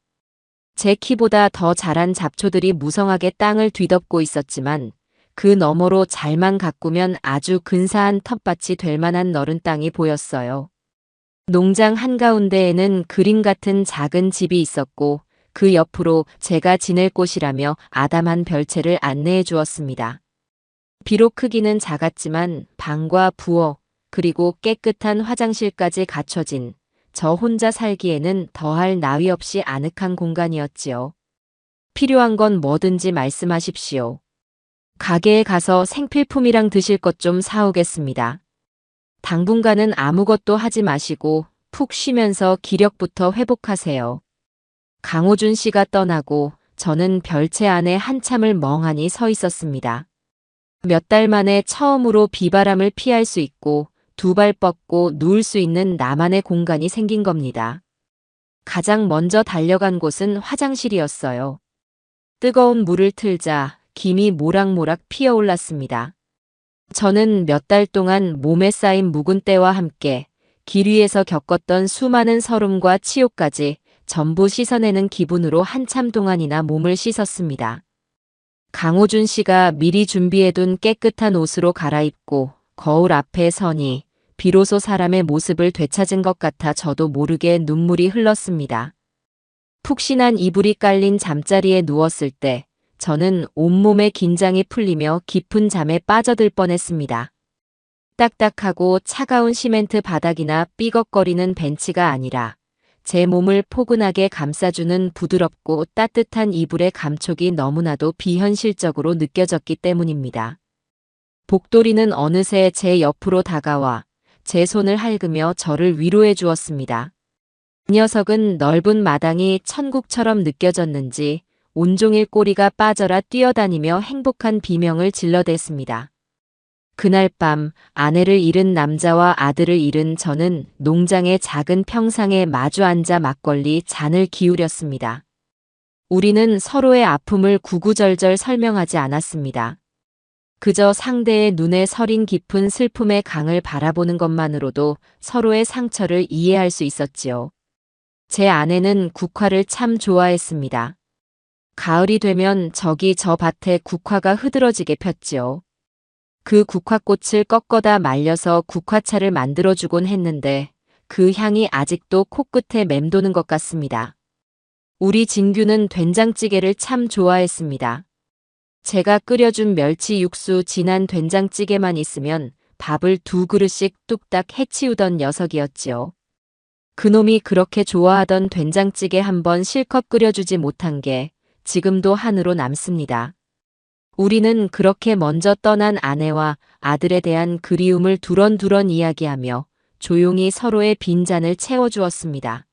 제 키보다 더 자란 잡초들이 무성하게 땅을 뒤덮고 있었지만 그 너머로 잘만 가꾸면 아주 근사한 텃밭이 될 만한 너른 땅이 보였어요. 농장 한가운데에는 그림 같은 작은 집이 있었고 그 옆으로 제가 지낼 곳이라며 아담한 별채를 안내해 주었습니다. 비록 크기는 작았지만 방과 부엌 그리고 깨끗한 화장실까지 갖춰진 저 혼자 살기에는 더할 나위 없이 아늑한 공간이었지요. 필요한 건 뭐든지 말씀하십시오. 가게에 가서 생필품이랑 드실 것 좀 사오겠습니다. 당분간은 아무것도 하지 마시고 푹 쉬면서 기력부터 회복하세요. 강호준 씨가 떠나고 저는 별채 안에 한참을 멍하니 서 있었습니다. 몇 달 만에 처음으로 비바람을 피할 수 있고 두 발 뻗고 누울 수 있는 나만의 공간이 생긴 겁니다. 가장 먼저 달려간 곳은 화장실이었어요. 뜨거운 물을 틀자 김이 모락모락 피어올랐습니다. 저는 몇 달 동안 몸에 쌓인 묵은 때와 함께 길 위에서 겪었던 수많은 서름과 치욕까지 전부 씻어내는 기분으로 한참 동안이나 몸을 씻었습니다. 강호준 씨가 미리 준비해둔 깨끗한 옷으로 갈아입고 거울 앞에 서니 비로소 사람의 모습을 되찾은 것 같아 저도 모르게 눈물이 흘렀습니다. 푹신한 이불이 깔린 잠자리에 누웠을 때 저는 온몸의 긴장이 풀리며 깊은 잠에 빠져들 뻔했습니다. 딱딱하고 차가운 시멘트 바닥이나 삐걱거리는 벤치가 아니라 제 몸을 포근하게 감싸주는 부드럽고 따뜻한 이불의 감촉이 너무나도 비현실적으로 느껴졌기 때문입니다. 복돌이는 어느새 제 옆으로 다가와 제 손을 핥으며 저를 위로해 주었습니다. 이 녀석은 넓은 마당이 천국처럼 느껴졌는지 온종일 꼬리가 빠져라 뛰어다니며 행복한 비명을 질러댔습니다. 그날 밤 아내를 잃은 남자와 아들을 잃은 저는 농장의 작은 평상에 마주 앉아 막걸리 잔을 기울였습니다. 우리는 서로의 아픔을 구구절절 설명하지 않았습니다. 그저 상대의 눈에 서린 깊은 슬픔의 강을 바라보는 것만으로도 서로의 상처를 이해할 수 있었지요. 제 아내는 국화를 참 좋아했습니다. 가을이 되면 저기 저 밭에 국화가 흐드러지게 폈지요. 그 국화꽃을 꺾어다 말려서 국화차를 만들어주곤 했는데 그 향이 아직도 코끝에 맴도는 것 같습니다. 우리 진규는 된장찌개를 참 좋아했습니다. 제가 끓여준 멸치 육수 진한 된장찌개만 있으면 밥을 2그릇씩 뚝딱 해치우던 녀석이었지요. 그놈이 그렇게 좋아하던 된장찌개 한번 실컷 끓여주지 못한 게 지금도 한으로 남습니다. 우리는 그렇게 먼저 떠난 아내와 아들에 대한 그리움을 두런두런 이야기하며 조용히 서로의 빈잔을 채워주었습니다.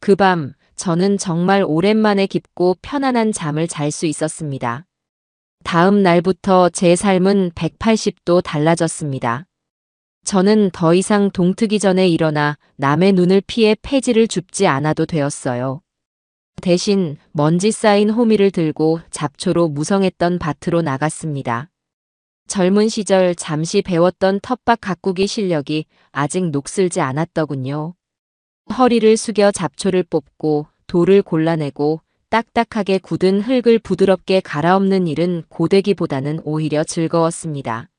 그 밤 저는 정말 오랜만에 깊고 편안한 잠을 잘 수 있었습니다. 다음 날부터 제 삶은 180도 달라졌습니다. 저는 더 이상 동트기 전에 일어나 남의 눈을 피해 폐지를 줍지 않아도 되었어요. 대신 먼지 쌓인 호미를 들고 잡초로 무성했던 밭으로 나갔습니다. 젊은 시절 잠시 배웠던 텃밭 가꾸기 실력이 아직 녹슬지 않았더군요. 허리를 숙여 잡초를 뽑고 돌을 골라내고 딱딱하게 굳은 흙을 부드럽게 갈아엎는 일은 고되기보다는 오히려 즐거웠습니다.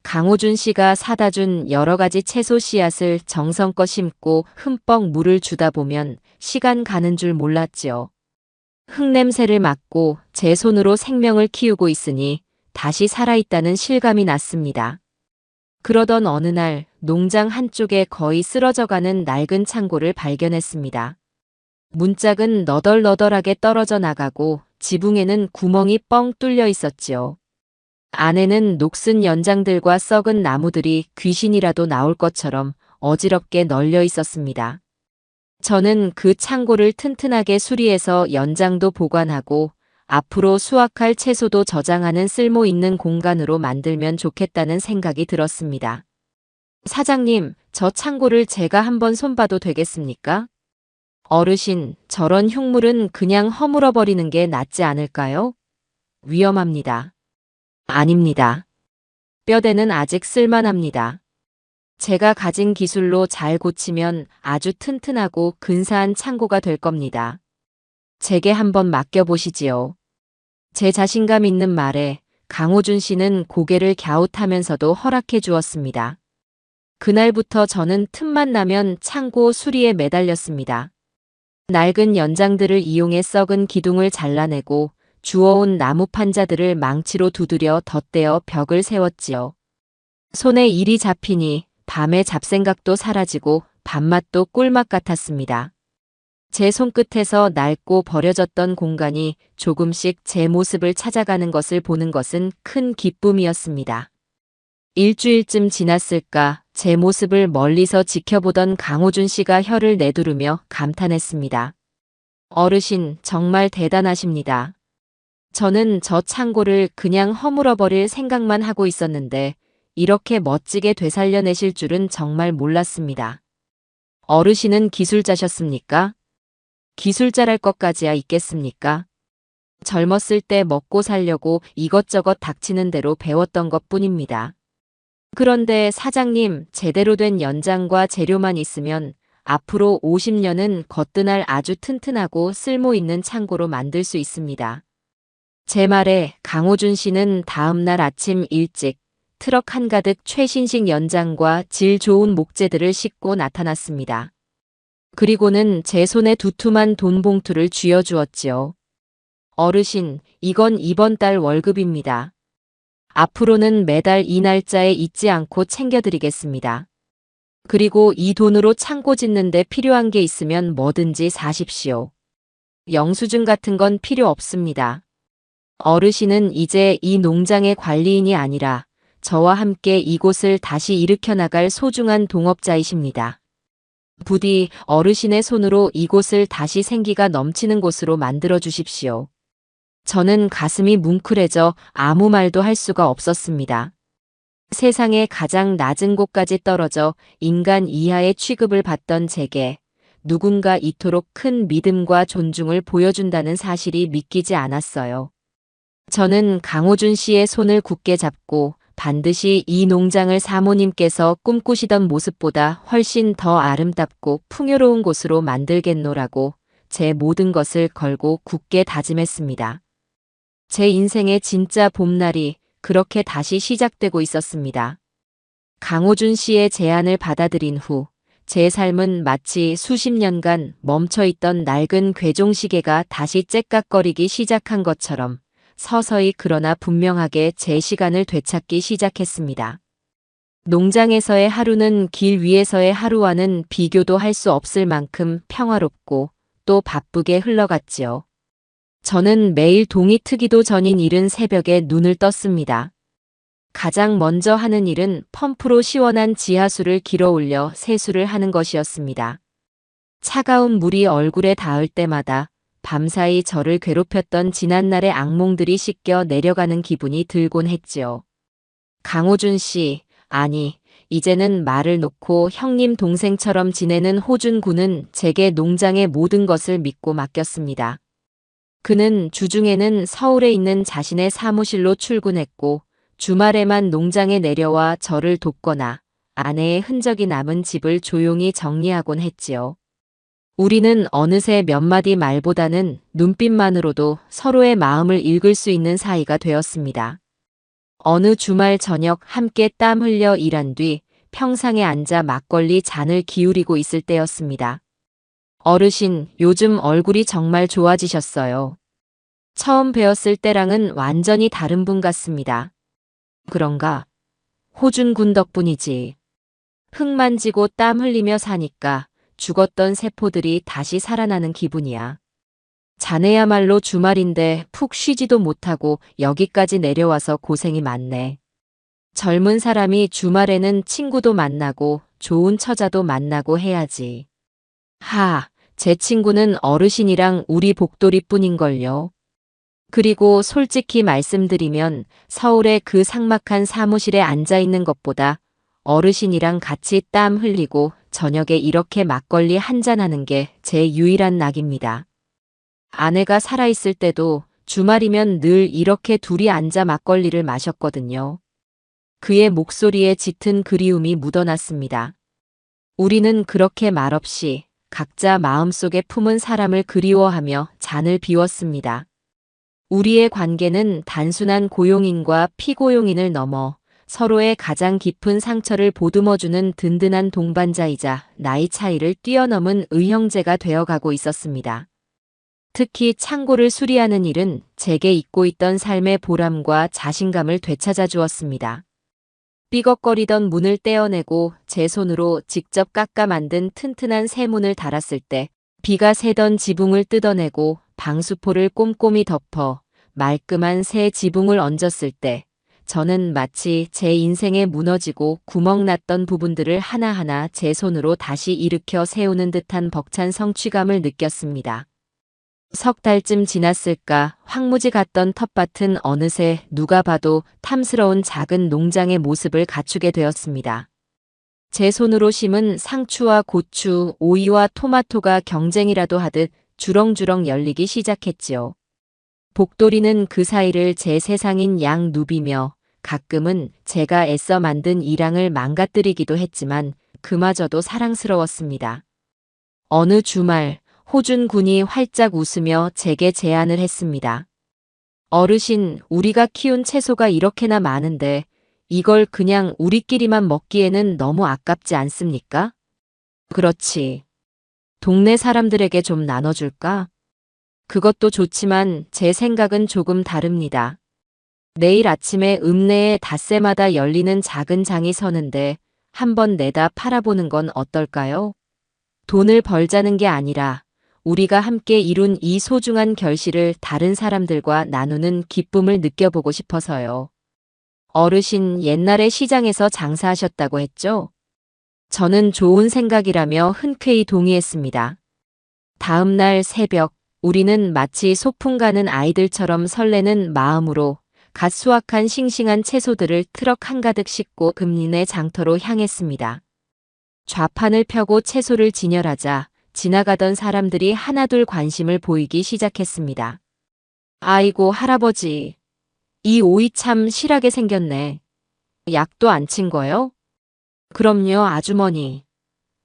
강호준 씨가 사다 준 여러 가지 채소 씨앗을 정성껏 심고 흠뻑 물을 주다 보면 시간 가는 줄 몰랐지요. 흙냄새를 맡고 제 손으로 생명을 키우고 있으니 다시 살아있다는 실감이 났습니다. 그러던 어느 날 농장 한쪽에 거의 쓰러져가는 낡은 창고를 발견했습니다. 문짝은 너덜너덜하게 떨어져 나가고 지붕에는 구멍이 뻥 뚫려 있었지요. 안에는 녹슨 연장들과 썩은 나무들이 귀신이라도 나올 것처럼 어지럽게 널려 있었습니다. 저는 그 창고를 튼튼하게 수리해서 연장도 보관하고 앞으로 수확할 채소도 저장하는 쓸모 있는 공간으로 만들면 좋겠다는 생각이 들었습니다. 사장님, 저 창고를 제가 한번 손봐도 되겠습니까? 어르신, 저런 흉물은 그냥 허물어버리는 게 낫지 않을까요? 위험합니다. 아닙니다. 뼈대는 아직 쓸만합니다. 제가 가진 기술로 잘 고치면 아주 튼튼하고 근사한 창고가 될 겁니다. 제게 한번 맡겨보시지요. 제 자신감 있는 말에 강호준 씨는 고개를 갸웃하면서도 허락해 주었습니다. 그날부터 저는 틈만 나면 창고 수리에 매달렸습니다. 낡은 연장들을 이용해 썩은 기둥을 잘라내고 주워온 나무 판자들을 망치로 두드려 덧대어 벽을 세웠지요. 손에 일이 잡히니 밤의 잡생각도 사라지고 밥맛도 꿀맛 같았습니다. 제 손끝에서 낡고 버려졌던 공간이 조금씩 제 모습을 찾아가는 것을 보는 것은 큰 기쁨이었습니다. 일주일쯤 지났을까 제 모습을 멀리서 지켜보던 강호준 씨가 혀를 내두르며 감탄했습니다. 어르신, 정말 대단하십니다. 저는 저 창고를 그냥 허물어버릴 생각만 하고 있었는데 이렇게 멋지게 되살려내실 줄은 정말 몰랐습니다. 어르신은 기술자셨습니까? 기술자랄 것까지야 있겠습니까? 젊었을 때 먹고 살려고 이것저것 닥치는 대로 배웠던 것뿐입니다. 그런데 사장님, 제대로 된 연장과 재료만 있으면 앞으로 50년은 거뜬할 아주 튼튼하고 쓸모있는 창고로 만들 수 있습니다. 제 말에 강호준 씨는 다음 날 아침 일찍 트럭 한가득 최신식 연장과 질 좋은 목재들을 싣고 나타났습니다. 그리고는 제 손에 두툼한 돈 봉투를 쥐어주었지요. 어르신, 이건 이번 달 월급입니다. 앞으로는 매달 이 날짜에 잊지 않고 챙겨드리겠습니다. 그리고 이 돈으로 창고 짓는 데 필요한 게 있으면 뭐든지 사십시오. 영수증 같은 건 필요 없습니다. 어르신은 이제 이 농장의 관리인이 아니라 저와 함께 이곳을 다시 일으켜 나갈 소중한 동업자이십니다. 부디 어르신의 손으로 이곳을 다시 생기가 넘치는 곳으로 만들어 주십시오. 저는 가슴이 뭉클해져 아무 말도 할 수가 없었습니다. 세상의 가장 낮은 곳까지 떨어져 인간 이하의 취급을 받던 제게 누군가 이토록 큰 믿음과 존중을 보여준다는 사실이 믿기지 않았어요. 저는 강호준 씨의 손을 굳게 잡고 반드시 이 농장을 사모님께서 꿈꾸시던 모습보다 훨씬 더 아름답고 풍요로운 곳으로 만들겠노라고 제 모든 것을 걸고 굳게 다짐했습니다. 제 인생의 진짜 봄날이 그렇게 다시 시작되고 있었습니다. 강호준 씨의 제안을 받아들인 후 제 삶은 마치 수십 년간 멈춰있던 낡은 괴종시계가 다시 째깍거리기 시작한 것처럼 서서히 그러나 분명하게 제 시간을 되찾기 시작했습니다. 농장에서의 하루는 길 위에서의 하루와는 비교도 할 수 없을 만큼 평화롭고 또 바쁘게 흘러갔지요. 저는 매일 동이 트기도 전인 이른 새벽에 눈을 떴습니다. 가장 먼저 하는 일은 펌프로 시원한 지하수를 길어 올려 세수를 하는 것이었습니다. 차가운 물이 얼굴에 닿을 때마다 밤사이 저를 괴롭혔던 지난날의 악몽들이 씻겨 내려가는 기분이 들곤 했지요. 강호준 씨, 아니, 이제는 말을 놓고 형님 동생처럼 지내는 호준 군은 제게 농장의 모든 것을 믿고 맡겼습니다. 그는 주중에는 서울에 있는 자신의 사무실로 출근했고 주말에만 농장에 내려와 저를 돕거나 아내의 흔적이 남은 집을 조용히 정리하곤 했지요. 우리는 어느새 몇 마디 말보다는 눈빛만으로도 서로의 마음을 읽을 수 있는 사이가 되었습니다. 어느 주말 저녁 함께 땀 흘려 일한 뒤 평상에 앉아 막걸리 잔을 기울이고 있을 때였습니다. 어르신, 요즘 얼굴이 정말 좋아지셨어요. 처음 뵈었을 때랑은 완전히 다른 분 같습니다. 그런가? 호준 군 덕분이지. 흙 만지고 땀 흘리며 사니까 죽었던 세포들이 다시 살아나는 기분이야. 자네야말로 주말인데 푹 쉬지도 못하고 여기까지 내려와서 고생이 많네. 젊은 사람이 주말에는 친구도 만나고 좋은 처자도 만나고 해야지. 제 친구는 어르신이랑 우리 복돌이뿐인걸요. 그리고 솔직히 말씀드리면 서울의 그 삭막한 사무실에 앉아있는 것보다 어르신이랑 같이 땀 흘리고 저녁에 이렇게 막걸리 한잔하는 게 제 유일한 낙입니다. 아내가 살아있을 때도 주말이면 늘 이렇게 둘이 앉아 막걸리를 마셨거든요. 그의 목소리에 짙은 그리움이 묻어났습니다. 우리는 그렇게 말없이 각자 마음속에 품은 사람을 그리워하며 잔을 비웠습니다. 우리의 관계는 단순한 고용인과 피고용인을 넘어 서로의 가장 깊은 상처를 보듬어주는 든든한 동반자이자 나이 차이를 뛰어넘은 의형제가 되어가고 있었습니다. 특히 창고를 수리하는 일은 제게 잊고 있던 삶의 보람과 자신감을 되찾아 주었습니다. 삐걱거리던 문을 떼어내고 제 손으로 직접 깎아 만든 튼튼한 새 문을 달았을 때 비가 새던 지붕을 뜯어내고 방수포를 꼼꼼히 덮어 말끔한 새 지붕을 얹었을 때 저는 마치 제 인생에 무너지고 구멍났던 부분들을 하나하나 제 손으로 다시 일으켜 세우는 듯한 벅찬 성취감을 느꼈습니다. 석 달쯤 지났을까 황무지 같던 텃밭은 어느새 누가 봐도 탐스러운 작은 농장의 모습을 갖추게 되었습니다. 제 손으로 심은 상추와 고추, 오이와 토마토가 경쟁이라도 하듯 주렁주렁 열리기 시작했지요. 복돌이는 그 사이를 제 세상인 양 누비며 가끔은 제가 애써 만든 일항을 망가뜨리기도 했지만 그마저도 사랑스러웠습니다. 어느 주말 호준 군이 활짝 웃으며 제게 제안을 했습니다. 어르신, 우리가 키운 채소가 이렇게나 많은데 이걸 그냥 우리끼리만 먹기에는 너무 아깝지 않습니까? 그렇지. 동네 사람들에게 좀 나눠줄까? 그것도 좋지만 제 생각은 조금 다릅니다. 내일 아침에 읍내에 닷새마다 열리는 작은 장이 서는데 한번 내다 팔아보는 건 어떨까요? 돈을 벌자는 게 아니라 우리가 함께 이룬 이 소중한 결실을 다른 사람들과 나누는 기쁨을 느껴보고 싶어서요. 어르신 옛날에 시장에서 장사하셨다고 했죠? 저는 좋은 생각이라며 흔쾌히 동의했습니다. 다음 날 새벽, 우리는 마치 소풍 가는 아이들처럼 설레는 마음으로 갓 수확한 싱싱한 채소들을 트럭 한가득 싣고 금린의 장터로 향했습니다. 좌판을 펴고 채소를 진열하자 지나가던 사람들이 하나둘 관심을 보이기 시작했습니다. 아이고 할아버지, 이 오이 참 실하게 생겼네. 약도 안 친 거요? 그럼요 아주머니.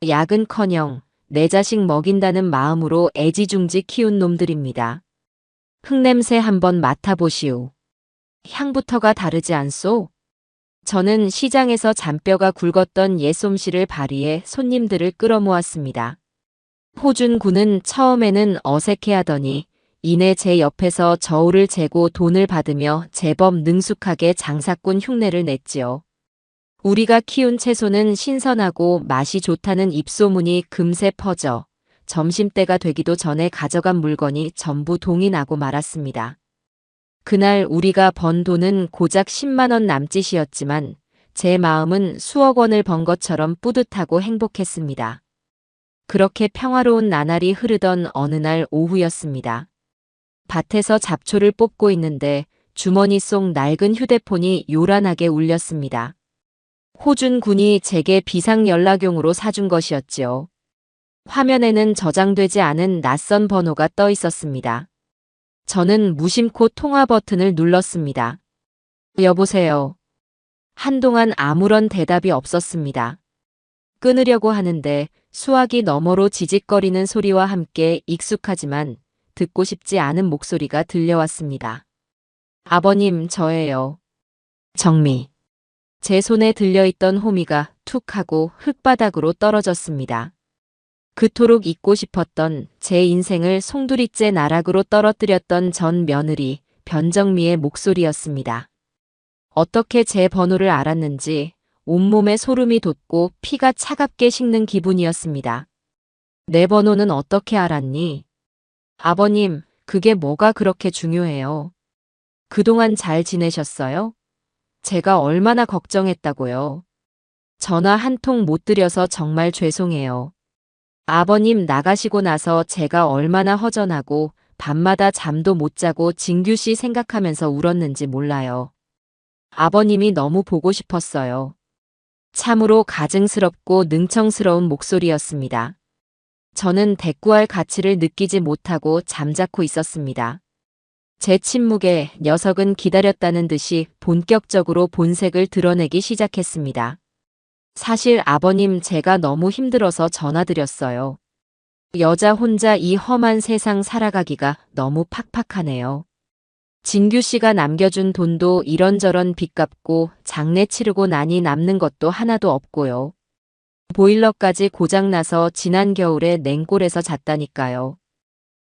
약은커녕 내 자식 먹인다는 마음으로 애지중지 키운 놈들입니다. 흙냄새 한번 맡아보시오. 향부터가 다르지 않소? 저는 시장에서 잔뼈가 굵었던 옛 솜씨를 발휘해 손님들을 끌어모았습니다. 호준 군은 처음에는 어색해하더니 이내 제 옆에서 저울을 재고 돈을 받으며 제법 능숙하게 장사꾼 흉내를 냈지요. 우리가 키운 채소는 신선하고 맛이 좋다는 입소문이 금세 퍼져 점심때가 되기도 전에 가져간 물건이 전부 동이 나고 말았습니다. 그날 우리가 번 돈은 고작 10만 원 남짓이었지만 제 마음은 수억 원을 번 것처럼 뿌듯하고 행복했습니다. 그렇게 평화로운 나날이 흐르던 어느 날 오후였습니다. 밭에서 잡초를 뽑고 있는데 주머니 속 낡은 휴대폰이 요란하게 울렸습니다. 호준 군이 제게 비상연락용으로 사준 것이었지요. 화면에는 저장되지 않은 낯선 번호가 떠 있었습니다. 저는 무심코 통화 버튼을 눌렀습니다. 여보세요. 한동안 아무런 대답이 없었습니다. 끊으려고 하는데 수화기 너머로 지직거리는 소리와 함께 익숙하지만 듣고 싶지 않은 목소리가 들려왔습니다. 아버님, 저예요. 정미. 제 손에 들려있던 호미가 툭 하고 흙바닥으로 떨어졌습니다. 그토록 잊고 싶었던 제 인생을 송두리째 나락으로 떨어뜨렸던 전 며느리 변정미의 목소리였습니다. 어떻게 제 번호를 알았는지 온몸에 소름이 돋고 피가 차갑게 식는 기분이었습니다. 내 번호는 어떻게 알았니? 아버님, 그게 뭐가 그렇게 중요해요? 그동안 잘 지내셨어요? 제가 얼마나 걱정했다고요. 전화 한 통 못 드려서 정말 죄송해요. 아버님 나가시고 나서 제가 얼마나 허전하고 밤마다 잠도 못 자고 진규 씨 생각하면서 울었는지 몰라요. 아버님이 너무 보고 싶었어요. 참으로 가증스럽고 능청스러운 목소리였습니다. 저는 대꾸할 가치를 느끼지 못하고 잠자코 있었습니다. 제 침묵에 녀석은 기다렸다는 듯이 본격적으로 본색을 드러내기 시작했습니다. 사실 아버님 제가 너무 힘들어서 전화드렸어요. 여자 혼자 이 험한 세상 살아가기가 너무 팍팍하네요. 진규 씨가 남겨준 돈도 이런저런 빚 갚고 장례 치르고 나니 남는 것도 하나도 없고요. 보일러까지 고장나서 지난 겨울에 냉골에서 잤다니까요.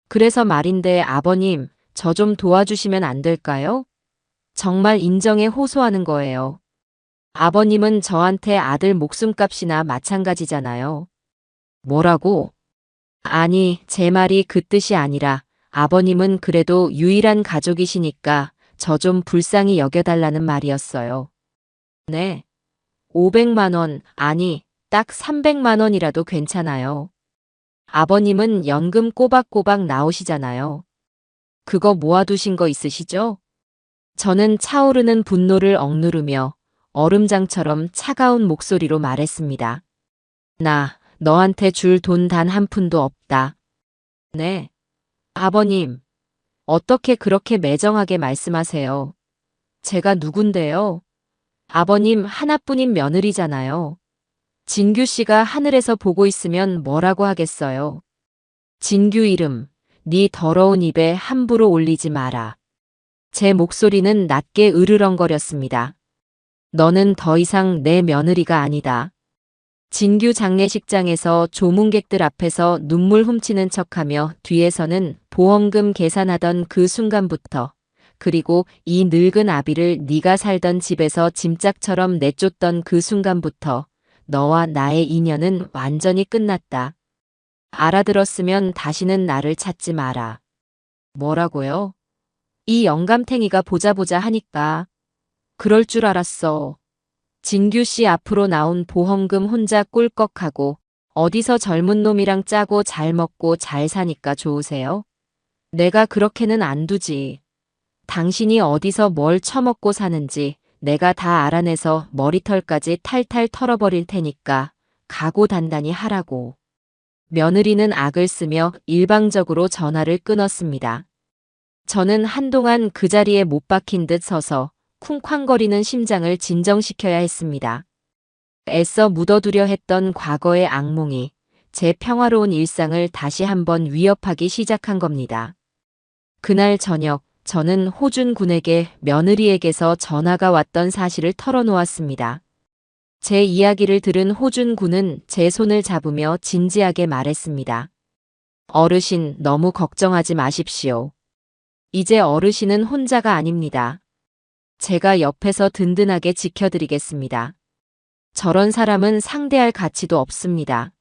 그래서 말인데 아버님, 저 좀 도와주시면 안 될까요? 정말 인정에 호소하는 거예요. 아버님은 저한테 아들 목숨값이나 마찬가지잖아요. 뭐라고? 아니, 제 말이 그 뜻이 아니라 아버님은 그래도 유일한 가족이시니까 저 좀 불쌍히 여겨달라는 말이었어요. 네. 500만 원, 아니, 딱 300만 원이라도 괜찮아요. 아버님은 연금 꼬박꼬박 나오시잖아요. 그거 모아두신 거 있으시죠? 저는 차오르는 분노를 억누르며 얼음장처럼 차가운 목소리로 말했습니다. 나 너한테 줄 돈 단 한 푼도 없다. 네. 아버님, 어떻게 그렇게 매정하게 말씀하세요? 제가 누군데요? 아버님 하나뿐인 며느리잖아요. 진규 씨가 하늘에서 보고 있으면 뭐라고 하겠어요? 진규 이름, 네 더러운 입에 함부로 올리지 마라. 제 목소리는 낮게 으르렁거렸습니다. 너는 더 이상 내 며느리가 아니다. 진규 장례식장에서 조문객들 앞에서 눈물 훔치는 척하며 뒤에서는 보험금 계산하던 그 순간부터 그리고 이 늙은 아비를 네가 살던 집에서 짐짝처럼 내쫓던 그 순간부터 너와 나의 인연은 완전히 끝났다. 알아들었으면 다시는 나를 찾지 마라. 뭐라고요? 이 영감탱이가 보자 하니까. 그럴 줄 알았어. 진규 씨 앞으로 나온 보험금 혼자 꿀꺽하고 어디서 젊은 놈이랑 짜고 잘 먹고 잘 사니까 좋으세요? 내가 그렇게는 안 두지. 당신이 어디서 뭘 처먹고 사는지 내가 다 알아내서 머리털까지 탈탈 털어버릴 테니까 각오 단단히 하라고. 며느리는 악을 쓰며 일방적으로 전화를 끊었습니다. 저는 한동안 그 자리에 못 박힌 듯 서서 쿵쾅거리는 심장을 진정시켜야 했습니다. 애써 묻어두려 했던 과거의 악몽이 제 평화로운 일상을 다시 한번 위협하기 시작한 겁니다. 그날 저녁 저는 호준 군에게 며느리에게서 전화가 왔던 사실을 털어놓았습니다. 제 이야기를 들은 호준 군은 제 손을 잡으며 진지하게 말했습니다. 어르신, 너무 걱정하지 마십시오. 이제 어르신은 혼자가 아닙니다. 제가 옆에서 든든하게 지켜드리겠습니다. 저런 사람은 상대할 가치도 없습니다.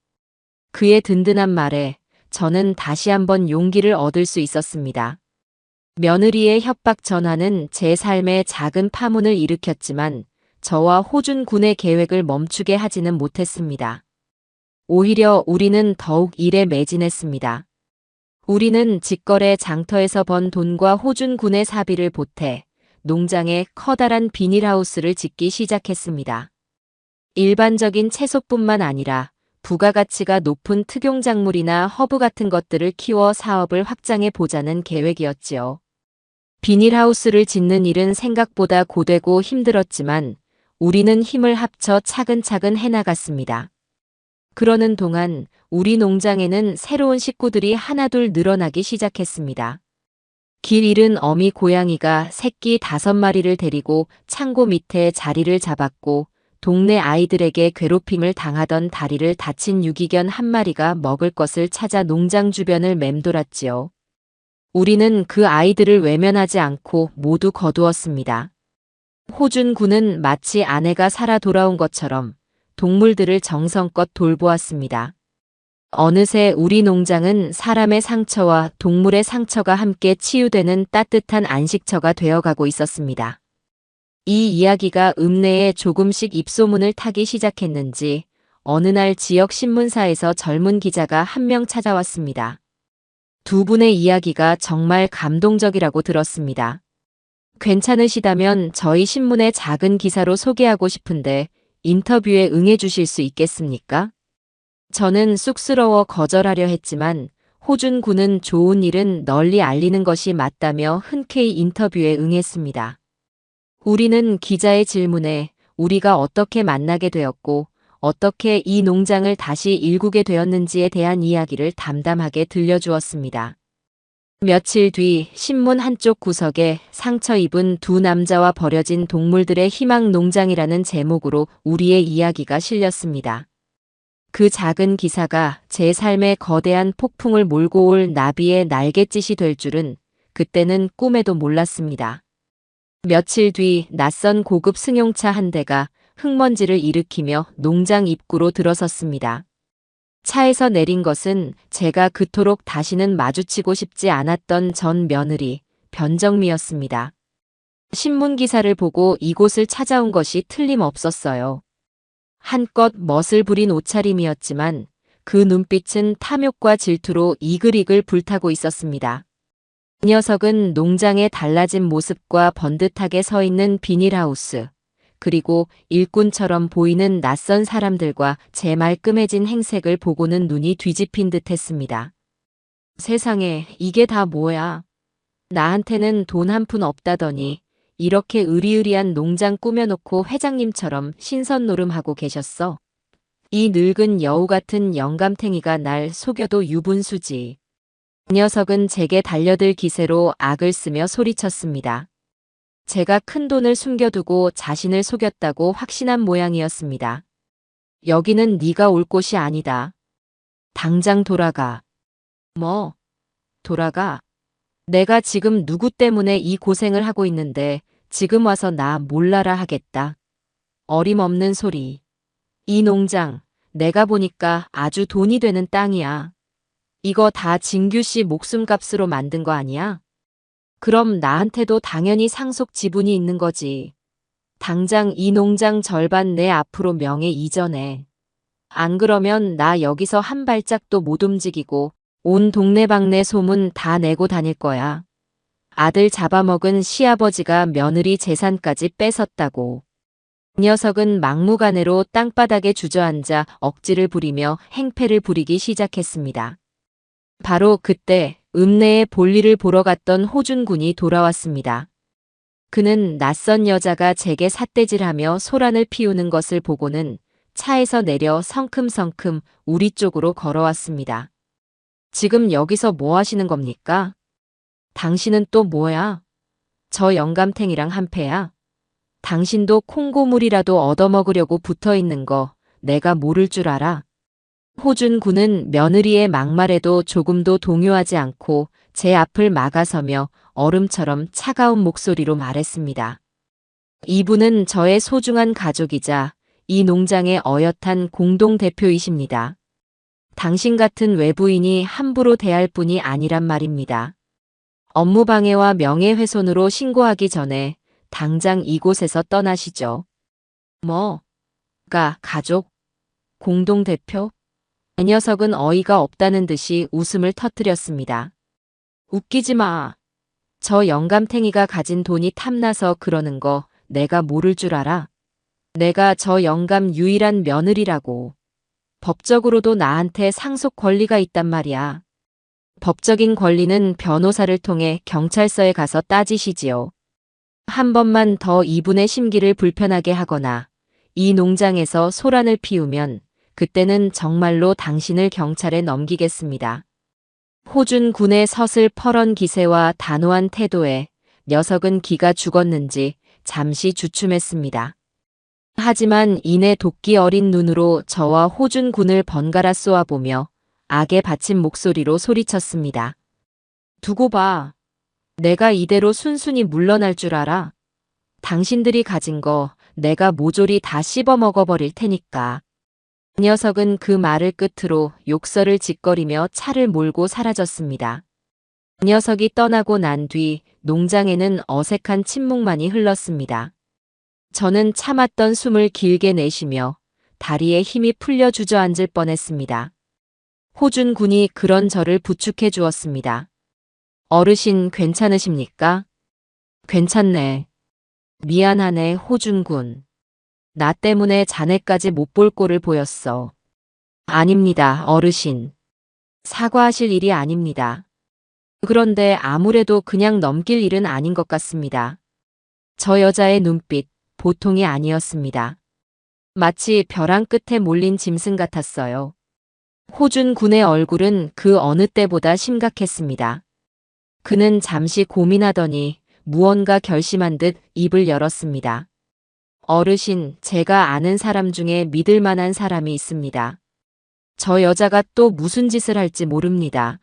그의 든든한 말에 저는 다시 한번 용기를 얻을 수 있었습니다. 며느리의 협박 전화는 제 삶에 작은 파문을 일으켰지만 저와 호준 군의 계획을 멈추게 하지는 못했습니다. 오히려 우리는 더욱 일에 매진했습니다. 우리는 직거래 장터에서 번 돈과 호준 군의 사비를 보태 농장에 커다란 비닐하우스를 짓기 시작했습니다. 일반적인 채소뿐만 아니라 부가가치가 높은 특용작물이나 허브 같은 것들을 키워 사업을 확장해 보자는 계획이었지요. 비닐하우스를 짓는 일은 생각보다 고되고 힘들었지만 우리는 힘을 합쳐 차근차근 해나갔습니다. 그러는 동안 우리 농장에는 새로운 식구들이 하나둘 늘어나기 시작했습니다. 길 잃은 어미 고양이가 새끼 5마리를 데리고 창고 밑에 자리를 잡았고 동네 아이들에게 괴롭힘을 당하던 다리를 다친 유기견 1마리가 먹을 것을 찾아 농장 주변을 맴돌았지요. 우리는 그 아이들을 외면하지 않고 모두 거두었습니다. 호준 군은 마치 아내가 살아 돌아온 것처럼 동물들을 정성껏 돌보았습니다. 어느새 우리 농장은 사람의 상처와 동물의 상처가 함께 치유되는 따뜻한 안식처가 되어가고 있었습니다. 이 이야기가 읍내에 조금씩 입소문을 타기 시작했는지 어느 날 지역 신문사에서 젊은 기자가 한 명 찾아왔습니다. 두 분의 이야기가 정말 감동적이라고 들었습니다. 괜찮으시다면 저희 신문의 작은 기사로 소개하고 싶은데 인터뷰에 응해주실 수 있겠습니까? 저는 쑥스러워 거절하려 했지만 호준 군은 좋은 일은 널리 알리는 것이 맞다며 흔쾌히 인터뷰에 응했습니다. 우리는 기자의 질문에 우리가 어떻게 만나게 되었고 어떻게 이 농장을 다시 일구게 되었는지에 대한 이야기를 담담하게 들려주었습니다. 며칠 뒤 신문 한쪽 구석에 상처 입은 두 남자와 버려진 동물들의 희망 농장이라는 제목으로 우리의 이야기가 실렸습니다. 그 작은 기사가 제 삶에 거대한 폭풍을 몰고 올 나비의 날갯짓이 될 줄은 그때는 꿈에도 몰랐습니다. 며칠 뒤 낯선 고급 승용차 한 대가 흙먼지를 일으키며 농장 입구로 들어섰습니다. 차에서 내린 것은 제가 그토록 다시는 마주치고 싶지 않았던 전 며느리 변정미였습니다. 신문 기사를 보고 이곳을 찾아온 것이 틀림없었어요. 한껏 멋을 부린 옷차림이었지만 그 눈빛은 탐욕과 질투로 이글이글 불타고 있었습니다. 이 녀석은 농장의 달라진 모습과 번듯하게 서 있는 비닐하우스, 그리고 일꾼처럼 보이는 낯선 사람들과 제 말끔해진 행색을 보고는 눈이 뒤집힌 듯 했습니다. 세상에, 이게 다 뭐야? 나한테는 돈 한 푼 없다더니 이렇게 으리으리한 농장 꾸며놓고 회장님처럼 신선노름하고 계셨어. 이 늙은 여우 같은 영감탱이가 날 속여도 유분수지. 이 녀석은 제게 달려들 기세로 악을 쓰며 소리쳤습니다. 제가 큰 돈을 숨겨두고 자신을 속였다고 확신한 모양이었습니다. 여기는 네가 올 곳이 아니다. 당장 돌아가. 뭐? 돌아가? 내가 지금 누구 때문에 이 고생을 하고 있는데 지금 와서 나 몰라라 하겠다. 어림없는 소리. 이 농장, 내가 보니까 아주 돈이 되는 땅이야. 이거 다 진규 씨 목숨값으로 만든 거 아니야? 그럼 나한테도 당연히 상속 지분이 있는 거지. 당장 이 농장 절반 내 앞으로 명예 이전해. 안 그러면 나 여기서 한 발짝도 못 움직이고 온 동네방네 소문 다 내고 다닐 거야. 아들 잡아먹은 시아버지가 며느리 재산까지 뺏었다고. 이 녀석은 막무가내로 땅바닥에 주저앉아 억지를 부리며 행패를 부리기 시작했습니다. 바로 그때 읍내에 볼일을 보러 갔던 호준 군이 돌아왔습니다. 그는 낯선 여자가 제게 삿대질하며 소란을 피우는 것을 보고는 차에서 내려 성큼성큼 우리 쪽으로 걸어왔습니다. 지금 여기서 뭐 하시는 겁니까? 당신은 또 뭐야? 저 영감탱이랑 한패야? 당신도 콩고물이라도 얻어먹으려고 붙어있는 거 내가 모를 줄 알아? 호준 군은 며느리의 막말에도 조금도 동요하지 않고 제 앞을 막아서며 얼음처럼 차가운 목소리로 말했습니다. 이분은 저의 소중한 가족이자 이 농장의 어엿한 공동대표이십니다. 당신 같은 외부인이 함부로 대할 분이 아니란 말입니다. 업무방해와 명예훼손으로 신고하기 전에 당장 이곳에서 떠나시죠. 뭐가 가족? 공동대표? 이 녀석은 어이가 없다는 듯이 웃음을 터뜨렸습니다. 웃기지 마. 저 영감탱이가 가진 돈이 탐나서 그러는 거 내가 모를 줄 알아? 내가 저 영감 유일한 며느리라고. 법적으로도 나한테 상속 권리가 있단 말이야. 법적인 권리는 변호사를 통해 경찰서에 가서 따지시지요. 한 번만 더 이분의 심기를 불편하게 하거나 이 농장에서 소란을 피우면 그때는 정말로 당신을 경찰에 넘기겠습니다. 호준 군의 서슬퍼런 기세와 단호한 태도에 녀석은 기가 죽었는지 잠시 주춤했습니다. 하지만 이내 도끼 어린 눈으로 저와 호준 군을 번갈아 쏘아보며 악에 받친 목소리로 소리쳤습니다. 두고 봐. 내가 이대로 순순히 물러날 줄 알아? 당신들이 가진 거 내가 모조리 다 씹어먹어버릴 테니까. 그 녀석은 그 말을 끝으로 욕설을 짓거리며 차를 몰고 사라졌습니다. 그 녀석이 떠나고 난 뒤 농장에는 어색한 침묵만이 흘렀습니다. 저는 참았던 숨을 길게 내쉬며 다리에 힘이 풀려 주저앉을 뻔했습니다. 호준 군이 그런 저를 부축해 주었습니다. 어르신 괜찮으십니까? 괜찮네. 미안하네 호준 군. 나 때문에 자네까지 못 볼 꼴을 보였어. 아닙니다, 어르신. 사과하실 일이 아닙니다. 그런데 아무래도 그냥 넘길 일은 아닌 것 같습니다. 저 여자의 눈빛, 보통이 아니었습니다. 마치 벼랑 끝에 몰린 짐승 같았어요. 호준 군의 얼굴은 그 어느 때보다 심각했습니다. 그는 잠시 고민하더니 무언가 결심한 듯 입을 열었습니다. 어르신, 제가 아는 사람 중에 믿을 만한 사람이 있습니다. 저 여자가 또 무슨 짓을 할지 모릅니다.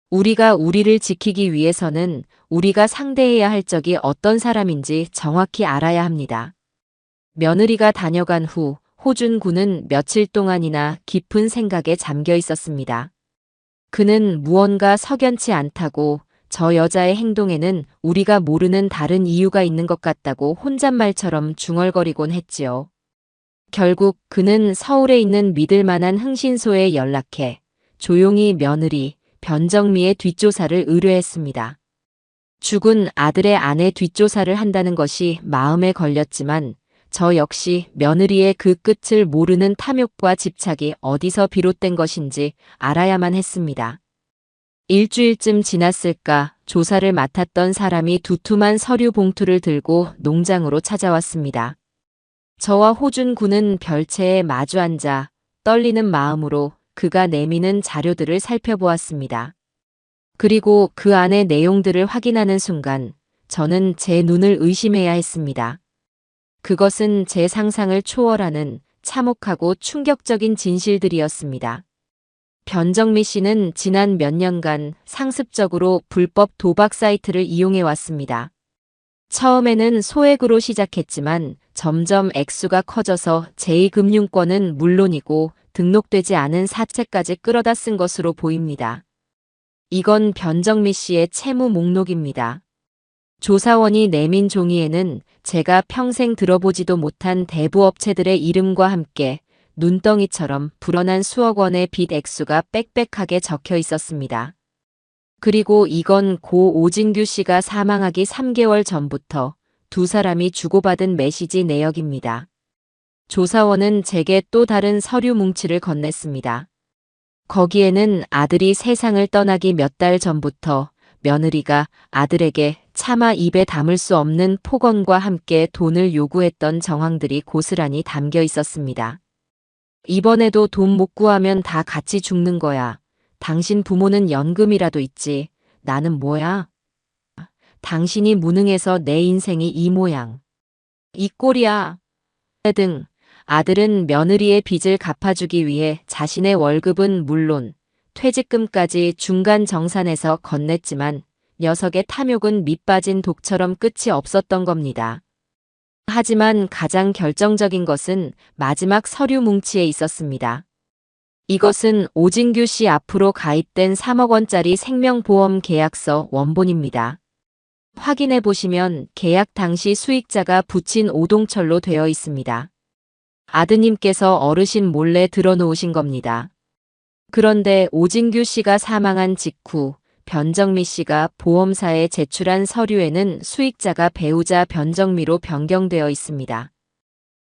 우리가 우리를 지키기 위해서는 우리가 상대해야 할 적이 어떤 사람인지 정확히 알아야 합니다. 며느리가 다녀간 후 호준 군은 며칠 동안이나 깊은 생각에 잠겨 있었습니다. 그는 무언가 석연치 않다고 저 여자의 행동에는 우리가 모르는 다른 이유가 있는 것 같다고 혼잣말처럼 중얼거리곤 했지요. 결국 그는 서울에 있는 믿을 만한 흥신소에 연락해 조용히 며느리 변정미의 뒷조사를 의뢰했습니다. 죽은 아들의 아내 뒷조사를 한다는 것이 마음에 걸렸지만 저 역시 며느리의 그 끝을 모르는 탐욕과 집착이 어디서 비롯된 것인지 알아야만 했습니다. 일주일쯤 지났을까 조사를 맡았던 사람이 두툼한 서류 봉투를 들고 농장으로 찾아왔습니다. 저와 호준 군은 별채에 마주 앉아 떨리는 마음으로 그가 내미는 자료들을 살펴보았습니다. 그리고 그 안의 내용들을 확인하는 순간 저는 제 눈을 의심해야 했습니다. 그것은 제 상상을 초월하는 참혹하고 충격적인 진실들이었습니다. 변정미 씨는 지난 몇 년간 상습적으로 불법 도박 사이트를 이용해 왔습니다. 처음에는 소액으로 시작했지만 점점 액수가 커져서 제2금융권은 물론이고 등록되지 않은 사채까지 끌어다 쓴 것으로 보입니다. 이건 변정미 씨의 채무 목록입니다. 조사원이 내민 종이에는 제가 평생 들어보지도 못한 대부업체들의 이름과 함께 눈덩이처럼 불어난 수억 원의 빚 액수가 빽빽하게 적혀 있었습니다. 그리고 이건 고 오진규 씨가 사망하기 3개월 전부터 두 사람이 주고받은 메시지 내역입니다. 조사원은 제게 또 다른 서류 뭉치를 건넸습니다. 거기에는 아들이 세상을 떠나기 몇 달 전부터 며느리가 아들에게 차마 입에 담을 수 없는 폭언과 함께 돈을 요구했던 정황들이 고스란히 담겨 있었습니다. 이번에도 돈 못 구하면 다 같이 죽는 거야. 당신 부모는 연금이라도 있지. 나는 뭐야? 당신이 무능해서 내 인생이 이 모양. 이 꼴이야. 등 아들은 며느리의 빚을 갚아주기 위해 자신의 월급은 물론 퇴직금까지 중간 정산해서 건넸지만 녀석의 탐욕은 밑빠진 독처럼 끝이 없었던 겁니다. 하지만 가장 결정적인 것은 마지막 서류 뭉치에 있었습니다. 이것은 오진규 씨 앞으로 가입된 3억 원짜리 생명보험 계약서 원본입니다. 확인해 보시면 계약 당시 수익자가 붙인 오동철로 되어 있습니다. 아드님께서 어르신 몰래 들어놓으신 겁니다. 그런데 오진규 씨가 사망한 직후 변정미 씨가 보험사에 제출한 서류에는 수익자가 배우자 변정미로 변경되어 있습니다.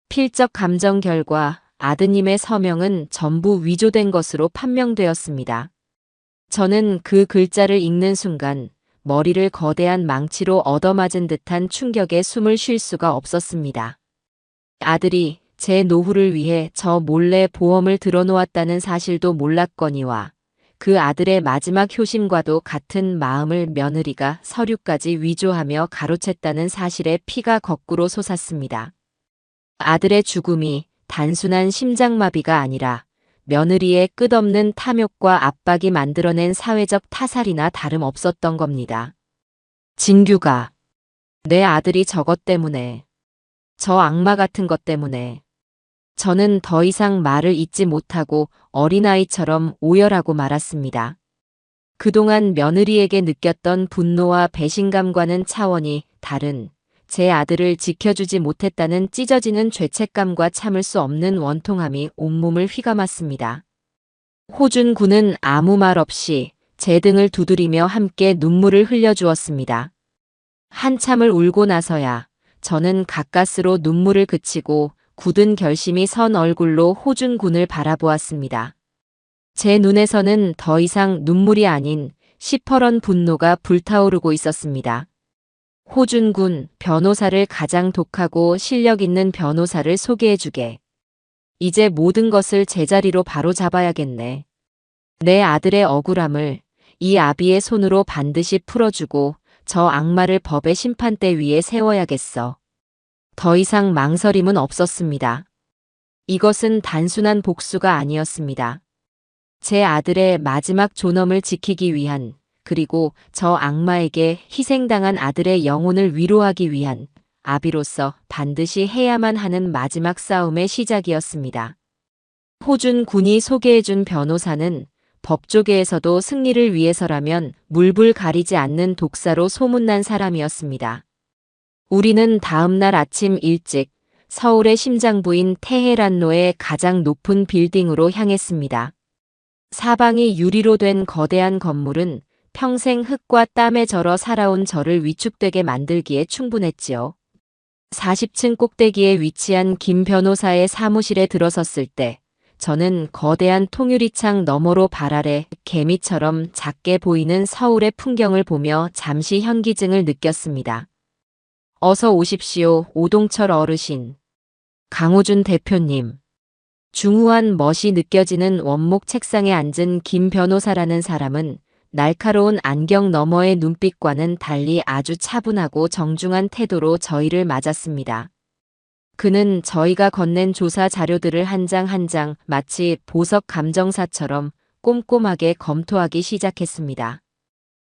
필적 감정 결과 아드님의 서명은 전부 위조된 것으로 판명되었습니다. 저는 그 글자를 읽는 순간 머리를 거대한 망치로 얻어맞은 듯한 충격에 숨을 쉴 수가 없었습니다. 아들이 제 노후를 위해 저 몰래 보험을 들어놓았다는 사실도 몰랐거니와 그 아들의 마지막 효심과도 같은 마음을 며느리가 서류까지 위조하며 가로챘다는 사실에 피가 거꾸로 솟았습니다. 아들의 죽음이 단순한 심장마비가 아니라 며느리의 끝없는 탐욕과 압박이 만들어낸 사회적 타살이나 다름없었던 겁니다. 진규가 내 아들이 저것 때문에, 저 악마 같은 것 때문에 저는 더 이상 말을 잇지 못하고 어린아이처럼 오열하고 말았습니다. 그동안 며느리에게 느꼈던 분노와 배신감과는 차원이 다른 제 아들을 지켜주지 못했다는 찢어지는 죄책감과 참을 수 없는 원통함이 온몸을 휘감았습니다. 호준 군은 아무 말 없이 제 등을 두드리며 함께 눈물을 흘려주었습니다. 한참을 울고 나서야 저는 가까스로 눈물을 그치고 굳은 결심이 선 얼굴로 호준 군을 바라보았습니다. 제 눈에서는 더 이상 눈물이 아닌 시퍼런 분노가 불타오르고 있었습니다. 호준 군, 변호사를 가장 독하고 실력 있는 변호사를 소개해주게. 이제 모든 것을 제자리로 바로 잡아야겠네. 내 아들의 억울함을 이 아비의 손으로 반드시 풀어주고 저 악마를 법의 심판대 위에 세워야겠어. 더 이상 망설임은 없었습니다. 이것은 단순한 복수가 아니었습니다. 제 아들의 마지막 존엄을 지키기 위한, 그리고 저 악마에게 희생당한 아들의 영혼을 위로하기 위한 아비로서 반드시 해야만 하는 마지막 싸움의 시작이었습니다. 호준 군이 소개해준 변호사는 법조계에서도 승리를 위해서라면 물불 가리지 않는 독사로 소문난 사람이었습니다. 우리는 다음 날 아침 일찍 서울의 심장부인 테헤란로의 가장 높은 빌딩으로 향했습니다. 사방이 유리로 된 거대한 건물은 평생 흙과 땀에 절어 살아온 저를 위축되게 만들기에 충분했지요. 40층 꼭대기에 위치한 김 변호사의 사무실에 들어섰을 때 저는 거대한 통유리창 너머로 발 아래 개미처럼 작게 보이는 서울의 풍경을 보며 잠시 현기증을 느꼈습니다. 어서 오십시오, 오동철 어르신. 강호준 대표님. 중후한 멋이 느껴지는 원목 책상에 앉은 김 변호사라는 사람은 날카로운 안경 너머의 눈빛과는 달리 아주 차분하고 정중한 태도로 저희를 맞았습니다. 그는 저희가 건넨 조사 자료들을 한 장 한 장 마치 보석 감정사처럼 꼼꼼하게 검토하기 시작했습니다.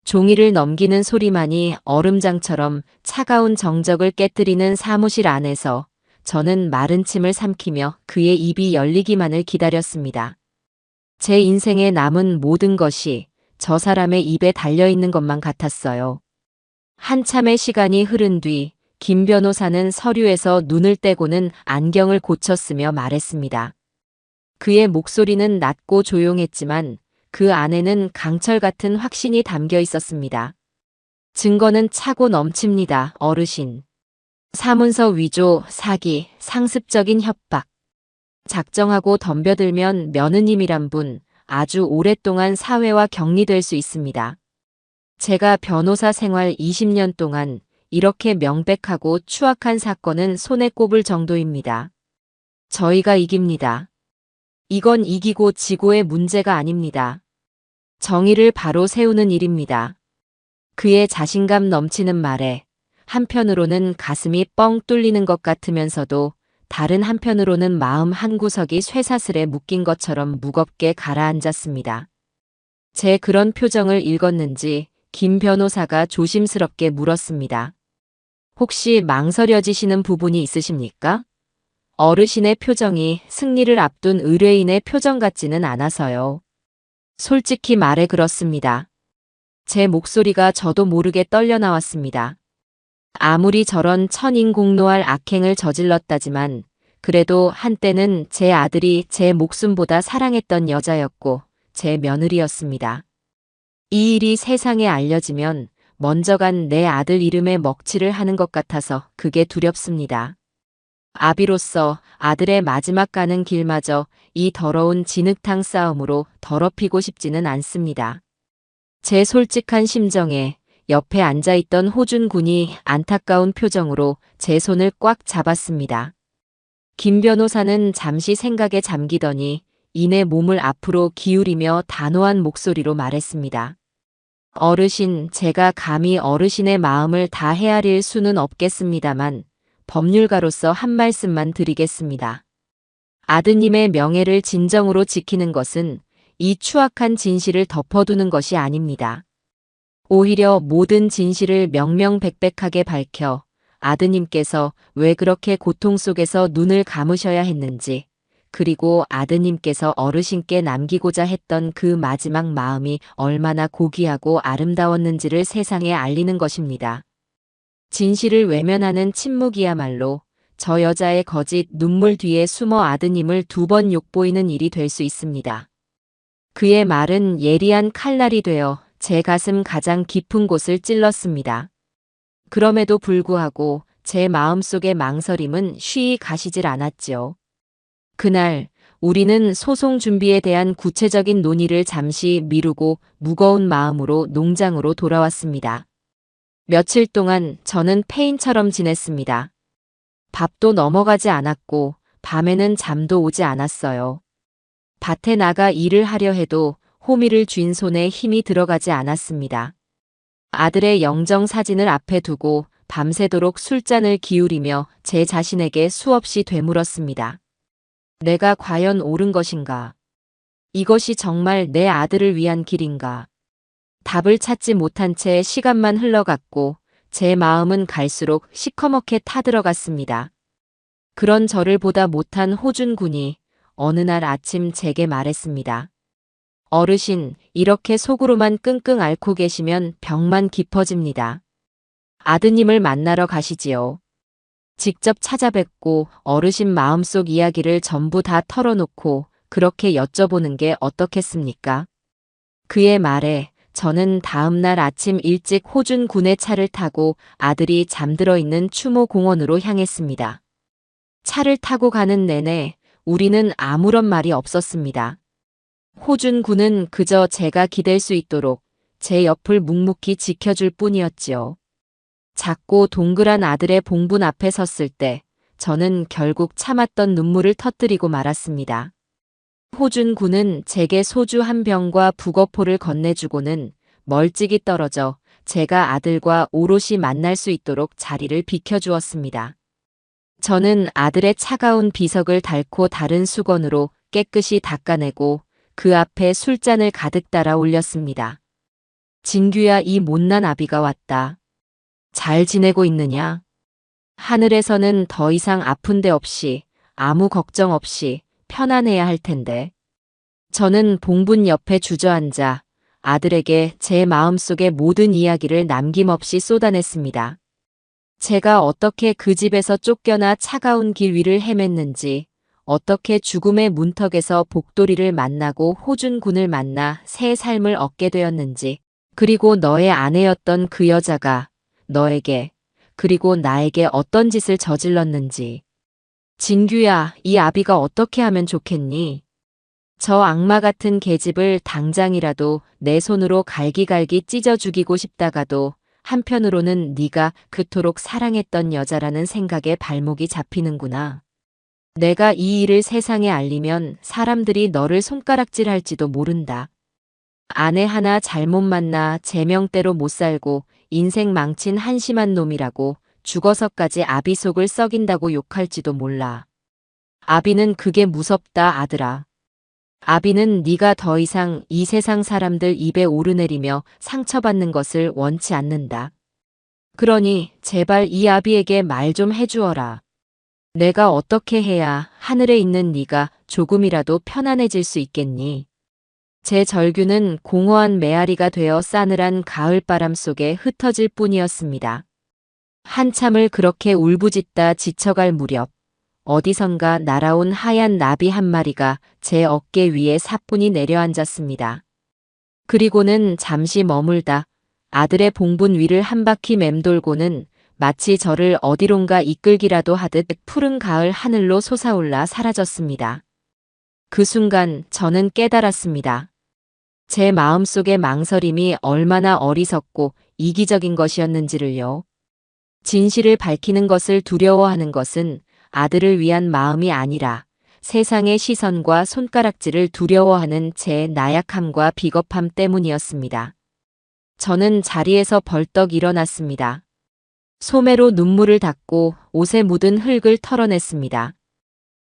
종이를 넘기는 소리만이 얼음장처럼 차가운 정적을 깨뜨리는 사무실 안에서 저는 마른 침을 삼키며 그의 입이 열리기만을 기다렸습니다. 제 인생에 남은 모든 것이 저 사람의 입에 달려있는 것만 같았어요. 한참의 시간이 흐른 뒤 김 변호사는 서류에서 눈을 떼고는 안경을 고쳤으며 말했습니다. 그의 목소리는 낮고 조용했지만 그 안에는 강철 같은 확신이 담겨 있었습니다. 증거는 차고 넘칩니다, 어르신. 사문서 위조, 사기, 상습적인 협박. 작정하고 덤벼들면 며느님이란 분 아주 오랫동안 사회와 격리될 수 있습니다. 제가 변호사 생활 20년 동안 이렇게 명백하고 추악한 사건은 손에 꼽을 정도입니다. 저희가 이깁니다. 이건 이기고 지고의 문제가 아닙니다. 정의를 바로 세우는 일입니다. 그의 자신감 넘치는 말에 한편으로는 가슴이 뻥 뚫리는 것 같으면서도 다른 한편으로는 마음 한구석이 쇠사슬에 묶인 것처럼 무겁게 가라앉았습니다. 제 그런 표정을 읽었는지 김 변호사가 조심스럽게 물었습니다. 혹시 망설여지시는 부분이 있으십니까? 어르신의 표정이 승리를 앞둔 의뢰인의 표정 같지는 않아서요. 솔직히 말해 그렇습니다. 제 목소리가 저도 모르게 떨려 나왔습니다. 아무리 저런 천인공노할 악행을 저질렀다지만 그래도 한때는 제 아들이 제 목숨보다 사랑했던 여자였고 제 며느리였습니다. 이 일이 세상에 알려지면 먼저 간 내 아들 이름에 먹칠을 하는 것 같아서 그게 두렵습니다. 아비로서 아들의 마지막 가는 길마저 이 더러운 진흙탕 싸움으로 더럽히고 싶지는 않습니다. 제 솔직한 심정에 옆에 앉아있던 호준 군이 안타까운 표정으로 제 손을 꽉 잡았습니다. 김 변호사는 잠시 생각에 잠기더니 이내 몸을 앞으로 기울이며 단호한 목소리로 말했습니다. 어르신, 제가 감히 어르신의 마음을 다 헤아릴 수는 없겠습니다만 법률가로서 한 말씀만 드리겠습니다. 아드님의 명예를 진정으로 지키는 것은 이 추악한 진실을 덮어두는 것이 아닙니다. 오히려 모든 진실을 명명백백하게 밝혀 아드님께서 왜 그렇게 고통 속에서 눈을 감으셔야 했는지, 그리고 아드님께서 어르신께 남기고자 했던 그 마지막 마음이 얼마나 고귀하고 아름다웠는지를 세상에 알리는 것입니다. 진실을 외면하는 침묵이야말로 저 여자의 거짓 눈물 뒤에 숨어 아드님을 2번 욕보이는 일이 될 수 있습니다. 그의 말은 예리한 칼날이 되어 제 가슴 가장 깊은 곳을 찔렀습니다. 그럼에도 불구하고 제 마음속의 망설임은 쉬이 가시질 않았지요. 그날 우리는 소송 준비에 대한 구체적인 논의를 잠시 미루고 무거운 마음으로 농장으로 돌아왔습니다. 며칠 동안 저는 페인처럼 지냈습니다. 밥도 넘어가지 않았고 밤에는 잠도 오지 않았어요. 밭에 나가 일을 하려 해도 호미를 쥔 손에 힘이 들어가지 않았습니다. 아들의 영정 사진을 앞에 두고 밤새도록 술잔을 기울이며 제 자신에게 수없이 되물었습니다. 내가 과연 옳은 것인가? 이것이 정말 내 아들을 위한 길인가? 답을 찾지 못한 채 시간만 흘러갔고 제 마음은 갈수록 시커멓게 타들어갔습니다. 그런 저를 보다 못한 호준 군이 어느 날 아침 제게 말했습니다. 어르신, 이렇게 속으로만 끙끙 앓고 계시면 병만 깊어집니다. 아드님을 만나러 가시지요. 직접 찾아뵙고 어르신 마음속 이야기를 전부 다 털어놓고 그렇게 여쭤보는 게 어떻겠습니까? 그의 말에 저는 다음 날 아침 일찍 호준 군의 차를 타고 아들이 잠들어 있는 추모 공원으로 향했습니다. 차를 타고 가는 내내 우리는 아무런 말이 없었습니다. 호준 군은 그저 제가 기댈 수 있도록 제 옆을 묵묵히 지켜줄 뿐이었지요. 작고 동그란 아들의 봉분 앞에 섰을 때 저는 결국 참았던 눈물을 터뜨리고 말았습니다. 호준 군은 제게 소주 한 병과 북어포를 건네주고는 멀찍이 떨어져 제가 아들과 오롯이 만날 수 있도록 자리를 비켜주었습니다. 저는 아들의 차가운 비석을 닳고 다른 수건으로 깨끗이 닦아내고 그 앞에 술잔을 가득 따라 올렸습니다. 진규야, 이 못난 아비가 왔다. 잘 지내고 있느냐? 하늘에서는 더 이상 아픈 데 없이, 아무 걱정 없이 편안해야 할 텐데. 저는 봉분 옆에 주저앉아 아들에게 제 마음속의 모든 이야기를 남김없이 쏟아냈습니다. 제가 어떻게 그 집에서 쫓겨나 차가운 길 위를 헤맸는지, 어떻게 죽음의 문턱에서 복돌이를 만나고 호준군을 만나 새 삶을 얻게 되었는지, 그리고 너의 아내였던 그 여자가 너에게, 그리고 나에게 어떤 짓을 저질렀는지. 진규야, 이 아비가 어떻게 하면 좋겠니? 저 악마 같은 계집을 당장이라도 내 손으로 갈기갈기 찢어 죽이고 싶다가도 한편으로는 네가 그토록 사랑했던 여자라는 생각에 발목이 잡히는구나. 내가 이 일을 세상에 알리면 사람들이 너를 손가락질할지도 모른다. 아내 하나 잘못 만나 제명대로 못 살고 인생 망친 한심한 놈이라고 죽어서까지 아비 속을 썩인다고 욕할지도 몰라. 아비는 그게 무섭다, 아들아. 아비는 네가 더 이상 이 세상 사람들 입에 오르내리며 상처받는 것을 원치 않는다. 그러니 제발 이 아비에게 말 좀 해주어라. 내가 어떻게 해야 하늘에 있는 네가 조금이라도 편안해질 수 있겠니? 제 절규는 공허한 메아리가 되어 싸늘한 가을바람 속에 흩어질 뿐이었습니다. 한참을 그렇게 울부짖다 지쳐갈 무렵 어디선가 날아온 하얀 나비 한 마리가 제 어깨 위에 사뿐히 내려앉았습니다. 그리고는 잠시 머물다 아들의 봉분 위를 한 바퀴 맴돌고는 마치 저를 어디론가 이끌기라도 하듯 푸른 가을 하늘로 솟아올라 사라졌습니다. 그 순간 저는 깨달았습니다. 제 마음속의 망설임이 얼마나 어리석고 이기적인 것이었는지를요. 진실을 밝히는 것을 두려워하는 것은 아들을 위한 마음이 아니라 세상의 시선과 손가락질을 두려워하는 제 나약함과 비겁함 때문이었습니다. 저는 자리에서 벌떡 일어났습니다. 소매로 눈물을 닦고 옷에 묻은 흙을 털어냈습니다.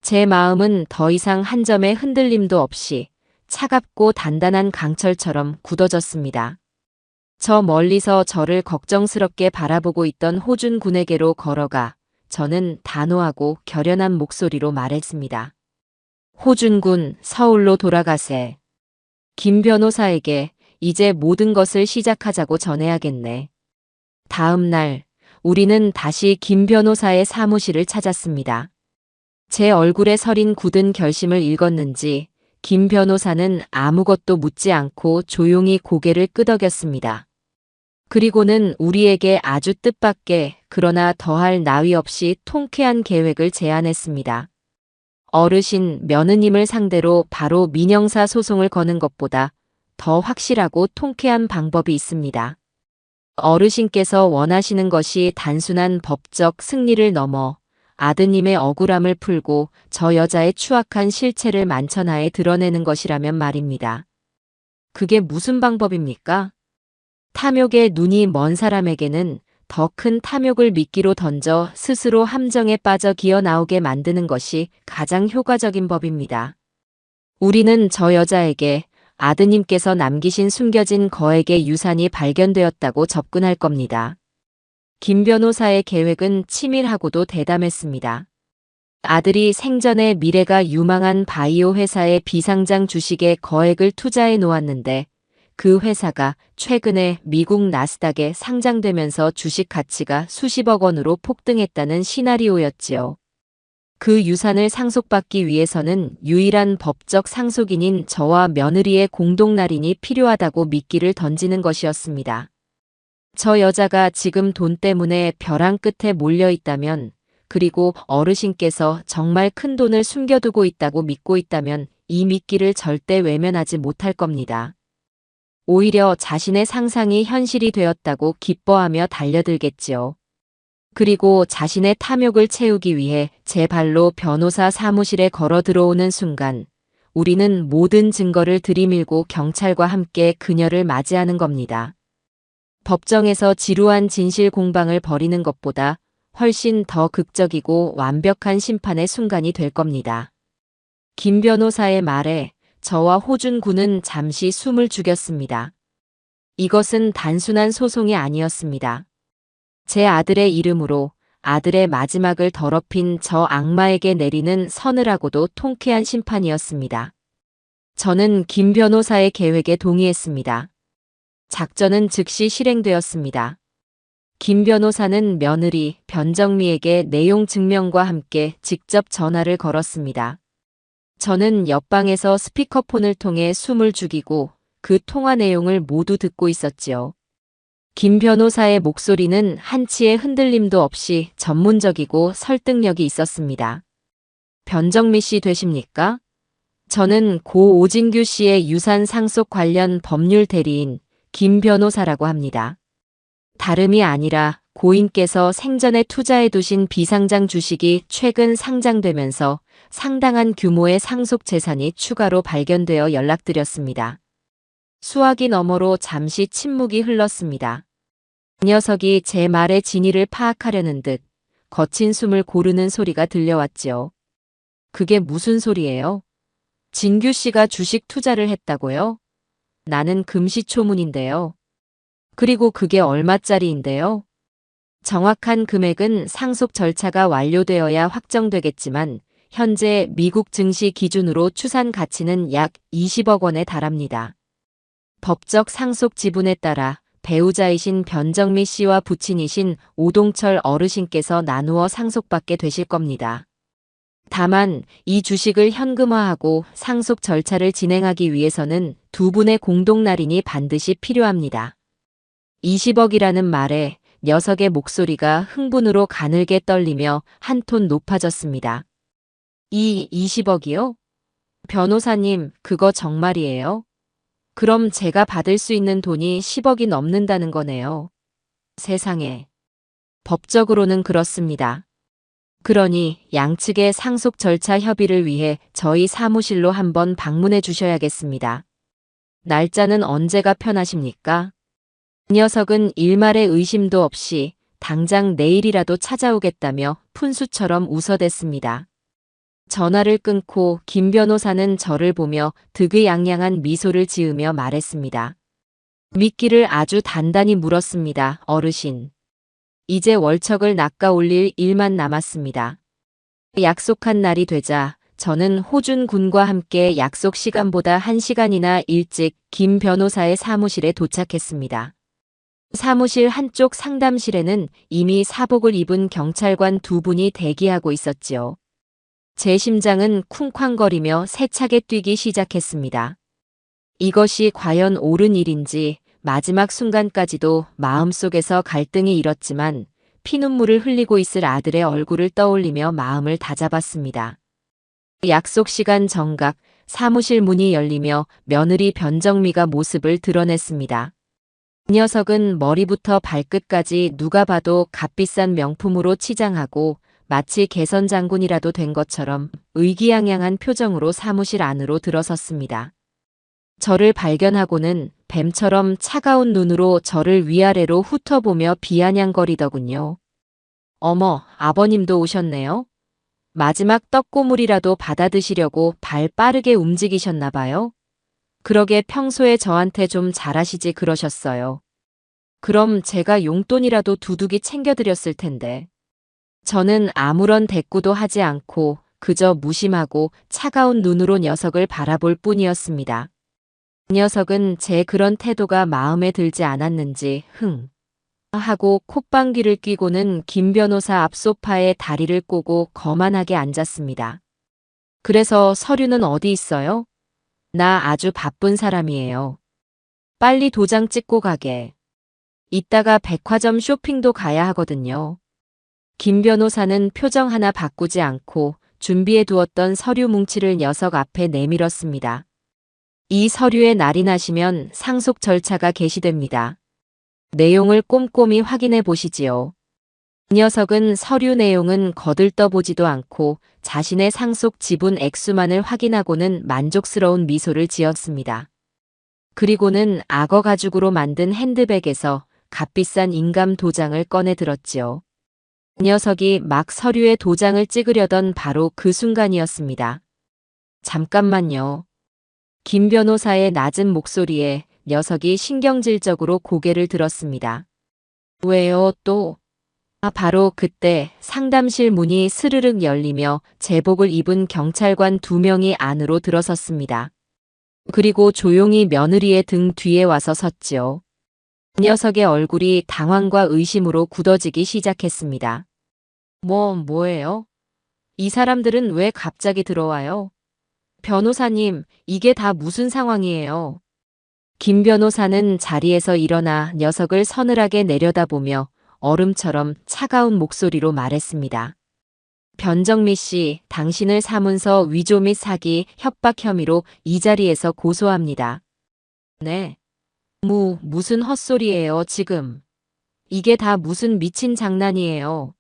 제 마음은 더 이상 한 점의 흔들림도 없이 차갑고 단단한 강철처럼 굳어졌습니다. 저 멀리서 저를 걱정스럽게 바라보고 있던 호준 군에게로 걸어가 저는 단호하고 결연한 목소리로 말했습니다. 호준 군, 서울로 돌아가세. 김 변호사에게 이제 모든 것을 시작하자고 전해야겠네. 다음 날 우리는 다시 김 변호사의 사무실을 찾았습니다. 제 얼굴에 서린 굳은 결심을 읽었는지 김 변호사는 아무것도 묻지 않고 조용히 고개를 끄덕였습니다. 그리고는 우리에게 아주 뜻밖의 그러나 더할 나위 없이 통쾌한 계획을 제안했습니다. 어르신 며느님을 상대로 바로 민형사 소송을 거는 것보다 더 확실하고 통쾌한 방법이 있습니다. 어르신께서 원하시는 것이 단순한 법적 승리를 넘어 아드님의 억울함을 풀고 저 여자의 추악한 실체를 만천하에 드러내는 것이라면 말입니다. 그게 무슨 방법입니까? 탐욕에 눈이 먼 사람에게는 더 큰 탐욕을 미끼로 던져 스스로 함정에 빠져 기어 나오게 만드는 것이 가장 효과적인 법입니다. 우리는 저 여자에게 아드님께서 남기신 숨겨진 거액의 유산이 발견되었다고 접근할 겁니다. 김 변호사의 계획은 치밀하고도 대담했습니다. 아들이 생전에 미래가 유망한 바이오 회사의 비상장 주식에 거액을 투자해 놓았는데 그 회사가 최근에 미국 나스닥에 상장되면서 주식 가치가 수십억 원으로 폭등했다는 시나리오였지요. 그 유산을 상속받기 위해서는 유일한 법적 상속인인 저와 며느리의 공동날인이 필요하다고 미끼를 던지는 것이었습니다. 저 여자가 지금 돈 때문에 벼랑 끝에 몰려 있다면, 그리고 어르신께서 정말 큰 돈을 숨겨두고 있다고 믿고 있다면 이 미끼를 절대 외면하지 못할 겁니다. 오히려 자신의 상상이 현실이 되었다고 기뻐하며 달려들겠지요. 그리고 자신의 탐욕을 채우기 위해 제 발로 변호사 사무실에 걸어 들어오는 순간 우리는 모든 증거를 들이밀고 경찰과 함께 그녀를 맞이하는 겁니다. 법정에서 지루한 진실 공방을 벌이는 것보다 훨씬 더 극적이고 완벽한 심판의 순간이 될 겁니다. 김 변호사의 말에 저와 호준 군은 잠시 숨을 죽였습니다. 이것은 단순한 소송이 아니었습니다. 제 아들의 이름으로 아들의 마지막을 더럽힌 저 악마에게 내리는 서늘하고도 통쾌한 심판이었습니다. 저는 김 변호사의 계획에 동의했습니다. 작전은 즉시 실행되었습니다. 김 변호사는 며느리 변정미에게 내용 증명과 함께 직접 전화를 걸었습니다. 저는 옆방에서 스피커폰을 통해 숨을 죽이고 그 통화 내용을 모두 듣고 있었지요. 김 변호사의 목소리는 한치의 흔들림도 없이 전문적이고 설득력이 있었습니다. 변정미 씨 되십니까? 저는 고 오진규 씨의 유산 상속 관련 법률 대리인 김 변호사라고 합니다. 다름이 아니라 고인께서 생전에 투자해 두신 비상장 주식이 최근 상장되면서 상당한 규모의 상속 재산이 추가로 발견되어 연락드렸습니다. 수화기 너머로 잠시 침묵이 흘렀습니다. 그 녀석이 제 말의 진위를 파악하려는 듯 거친 숨을 고르는 소리가 들려왔지요. 그게 무슨 소리예요? 진규 씨가 주식 투자를 했다고요? 나는 금시초문인데요. 그리고 그게 얼마짜리인데요? 정확한 금액은 상속 절차가 완료되어야 확정되겠지만 현재 미국 증시 기준으로 추산 가치는 약 20억 원에 달합니다. 법적 상속 지분에 따라 배우자이신 변정미 씨와 부친이신 오동철 어르신께서 나누어 상속받게 되실 겁니다. 다만 이 주식을 현금화하고 상속 절차를 진행하기 위해서는 두 분의 공동 날인이 반드시 필요합니다. 20억이라는 말에 녀석의 목소리가 흥분으로 가늘게 떨리며 한 톤 높아졌습니다. 이 20억이요? 변호사님, 그거 정말이에요? 그럼 제가 받을 수 있는 돈이 10억이 넘는다는 거네요. 세상에. 법적으로는 그렇습니다. 그러니 양측의 상속 절차 협의를 위해 저희 사무실로 한번 방문해 주셔야겠습니다. 날짜는 언제가 편하십니까? 그 녀석은 일말의 의심도 없이 당장 내일이라도 찾아오겠다며 푼수처럼 웃어댔습니다. 전화를 끊고 김 변호사는 저를 보며 득의양양한 미소를 지으며 말했습니다. 미끼를 아주 단단히 물었습니다, 어르신. 이제 월척을 낚아 올릴 일만 남았습니다. 약속한 날이 되자 저는 호준 군과 함께 약속 시간보다 1시간이나 일찍 김 변호사의 사무실에 도착했습니다. 사무실 한쪽 상담실에는 이미 사복을 입은 경찰관 두 분이 대기하고 있었지요. 제 심장은 쿵쾅거리며 세차게 뛰기 시작했습니다. 이것이 과연 옳은 일인지 마지막 순간까지도 마음속에서 갈등이 일었지만 피눈물을 흘리고 있을 아들의 얼굴을 떠올리며 마음을 다잡았습니다. 약속 시간 정각 사무실 문이 열리며 며느리 변정미가 모습을 드러냈습니다. 그 녀석은 머리부터 발끝까지 누가 봐도 값비싼 명품으로 치장하고 마치 개선 장군이라도 된 것처럼 의기양양한 표정으로 사무실 안으로 들어섰습니다. 저를 발견하고는 뱀처럼 차가운 눈으로 저를 위아래로 훑어보며 비아냥거리더군요. 어머, 아버님도 오셨네요. 마지막 떡고물이라도 받아 드시려고 발 빠르게 움직이셨나 봐요. 그러게 평소에 저한테 좀 잘하시지 그러셨어요. 그럼 제가 용돈이라도 두둑이 챙겨드렸을 텐데. 저는 아무런 대꾸도 하지 않고 그저 무심하고 차가운 눈으로 녀석을 바라볼 뿐이었습니다. 그 녀석은 제 그런 태도가 마음에 들지 않았는지 하고 콧방귀를 뀌고는 김 변호사 앞 소파에 다리를 꼬고 거만하게 앉았습니다. 그래서 서류는 어디 있어요? 나 아주 바쁜 사람이에요. 빨리 도장 찍고 가게. 이따가 백화점 쇼핑도 가야 하거든요. 김 변호사는 표정 하나 바꾸지 않고 준비해 두었던 서류 뭉치를 녀석 앞에 내밀었습니다. 이 서류에 날인하시면 상속 절차가 개시됩니다. 내용을 꼼꼼히 확인해 보시지요. 이 녀석은 서류 내용은 거들떠보지도 않고 자신의 상속 지분 액수만을 확인하고는 만족스러운 미소를 지었습니다. 그리고는 악어 가죽으로 만든 핸드백에서 값비싼 인감 도장을 꺼내 들었지요. 이 녀석이 막 서류에 도장을 찍으려던 바로 그 순간이었습니다. 잠깐만요. 김 변호사의 낮은 목소리에 녀석이 신경질적으로 고개를 들었습니다. 왜요, 또? 바로 그때 상담실 문이 스르륵 열리며 제복을 입은 경찰관 2명이 안으로 들어섰습니다. 그리고 조용히 며느리의 등 뒤에 와서 섰지요. 그 녀석의 얼굴이 당황과 의심으로 굳어지기 시작했습니다. 뭐예요? 이 사람들은 왜 갑자기 들어와요? 변호사님, 이게 다 무슨 상황이에요? 김 변호사는 자리에서 일어나 녀석을 서늘하게 내려다보며 얼음처럼 차가운 목소리로 말했습니다. 변정미 씨, 당신을 사문서 위조 및 사기, 협박 혐의로 이 자리에서 고소합니다. 네. 무슨 헛소리예요, 지금. 이게 다 무슨 미친 장난이에요.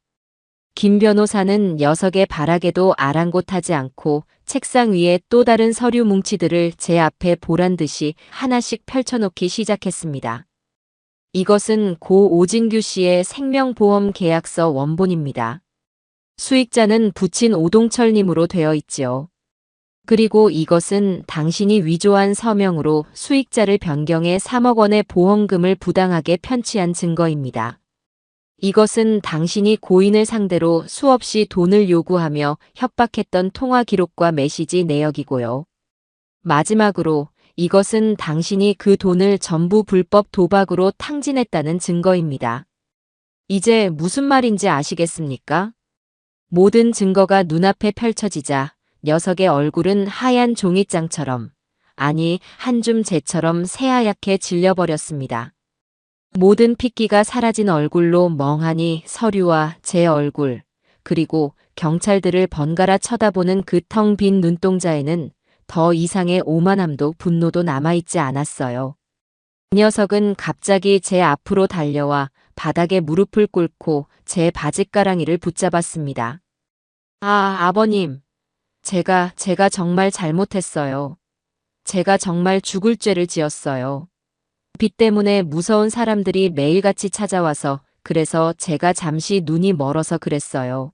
김 변호사는 녀석의 발악에도 아랑곳하지 않고 책상 위에 또 다른 서류 뭉치들을 제 앞에 보란 듯이 하나씩 펼쳐놓기 시작했습니다. 이것은 고 오진규 씨의 생명보험 계약서 원본입니다. 수익자는 부친 오동철님으로 되어 있지요. 그리고 이것은 당신이 위조한 서명으로 수익자를 변경해 3억 원의 보험금을 부당하게 편취한 증거입니다. 이것은 당신이 고인을 상대로 수없이 돈을 요구하며 협박했던 통화 기록과 메시지 내역이고요. 마지막으로 이것은 당신이 그 돈을 전부 불법 도박으로 탕진했다는 증거입니다. 이제 무슨 말인지 아시겠습니까? 모든 증거가 눈앞에 펼쳐지자 녀석의 얼굴은 하얀 종이장처럼, 아니 한 줌 재처럼 새하얗게 질려버렸습니다. 모든 핏기가 사라진 얼굴로 멍하니 서류와 제 얼굴, 그리고 경찰들을 번갈아 쳐다보는 그 텅 빈 눈동자에는 더 이상의 오만함도 분노도 남아있지 않았어요. 그 녀석은 갑자기 제 앞으로 달려와 바닥에 무릎을 꿇고 제 바짓가랑이를 붙잡았습니다. 아버님. 제가 정말 잘못했어요. 제가 정말 죽을 죄를 지었어요. 빚 때문에 무서운 사람들이 매일같이 찾아와서 그래서 제가 잠시 눈이 멀어서 그랬어요.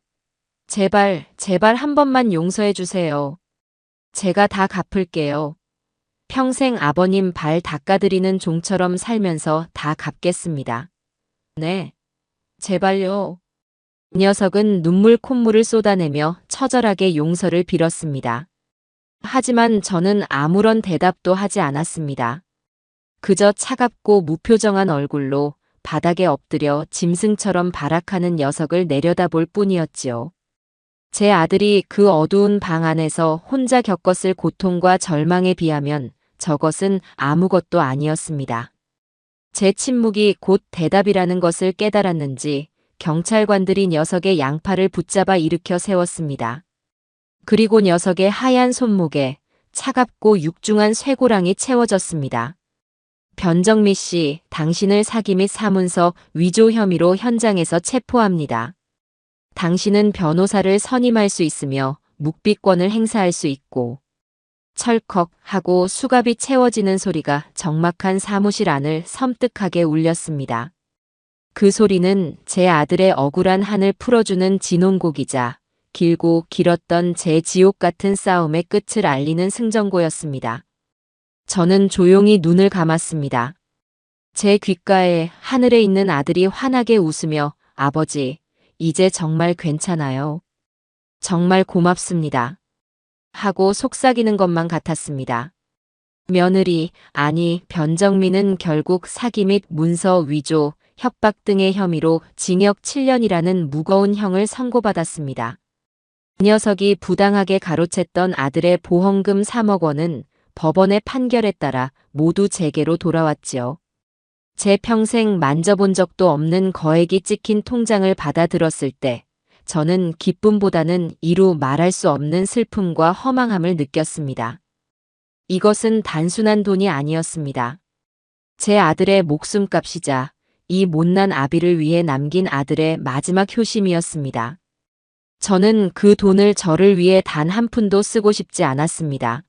제발 한 번만 용서해 주세요. 제가 다 갚을게요. 평생 아버님 발 닦아드리는 종처럼 살면서 다 갚겠습니다. 네. 제발요. 이 녀석은 눈물 콧물을 쏟아내며 처절하게 용서를 빌었습니다. 하지만 저는 아무런 대답도 하지 않았습니다. 그저 차갑고 무표정한 얼굴로 바닥에 엎드려 짐승처럼 발악하는 녀석을 내려다볼 뿐이었지요. 제 아들이 그 어두운 방 안에서 혼자 겪었을 고통과 절망에 비하면 저것은 아무것도 아니었습니다. 제 침묵이 곧 대답이라는 것을 깨달았는지 경찰관들이 녀석의 양팔을 붙잡아 일으켜 세웠습니다. 그리고 녀석의 하얀 손목에 차갑고 육중한 쇠고랑이 채워졌습니다. 변정미 씨, 당신을 사기 및 사문서 위조 혐의로 현장에서 체포합니다. 당신은 변호사를 선임할 수 있으며 묵비권을 행사할 수 있고. 철컥 하고 수갑이 채워지는 소리가 적막한 사무실 안을 섬뜩하게 울렸습니다. 그 소리는 제 아들의 억울한 한을 풀어주는 진홍곡이자 길고 길었던 제 지옥 같은 싸움의 끝을 알리는 승전고였습니다. 저는 조용히 눈을 감았습니다. 제 귓가에 하늘에 있는 아들이 환하게 웃으며 아버지, 이제 정말 괜찮아요. 정말 고맙습니다. 하고 속삭이는 것만 같았습니다. 며느리, 아니 변정민은 결국 사기 및 문서 위조, 협박 등의 혐의로 징역 7년이라는 무거운 형을 선고받았습니다. 그 녀석이 부당하게 가로챘던 아들의 보험금 3억 원은 법원의 판결에 따라 모두 제게로 돌아왔지요. 제 평생 만져본 적도 없는 거액이 찍힌 통장을 받아들었을 때 저는 기쁨보다는 이루 말할 수 없는 슬픔과 허망함을 느꼈습니다. 이것은 단순한 돈이 아니었습니다. 제 아들의 목숨값이자 이 못난 아비를 위해 남긴 아들의 마지막 효심이었습니다. 저는 그 돈을 저를 위해 단 한 푼도 쓰고 싶지 않았습니다.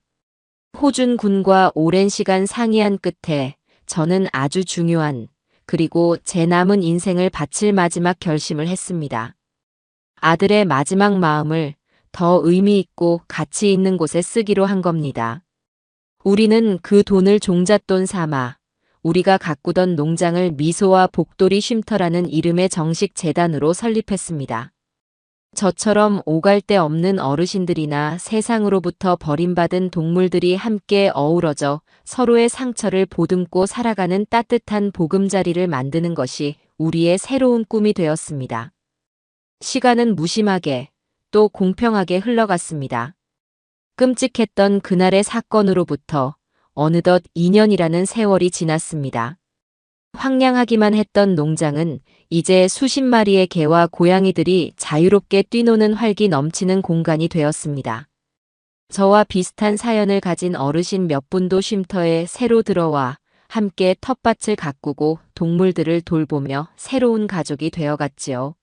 호준 군과 오랜 시간 상의한 끝에 저는 아주 중요한 그리고 제 남은 인생을 바칠 마지막 결심을 했습니다. 아들의 마지막 마음을 더 의미 있고 가치 있는 곳에 쓰기로 한 겁니다. 우리는 그 돈을 종잣돈 삼아 우리가 가꾸던 농장을 미소와 복돌이 쉼터라는 이름의 정식 재단으로 설립했습니다. 저처럼 오갈 데 없는 어르신들이나 세상으로부터 버림받은 동물들이 함께 어우러져 서로의 상처를 보듬고 살아가는 따뜻한 보금자리를 만드는 것이 우리의 새로운 꿈이 되었습니다. 시간은 무심하게 또 공평하게 흘러갔습니다. 끔찍했던 그날의 사건으로부터 어느덧 2년이라는 세월이 지났습니다. 황량하기만 했던 농장은 이제 수십 마리의 개와 고양이들이 자유롭게 뛰노는 활기 넘치는 공간이 되었습니다. 저와 비슷한 사연을 가진 어르신 몇 분도 쉼터에 새로 들어와 함께 텃밭을 가꾸고 동물들을 돌보며 새로운 가족이 되어갔지요.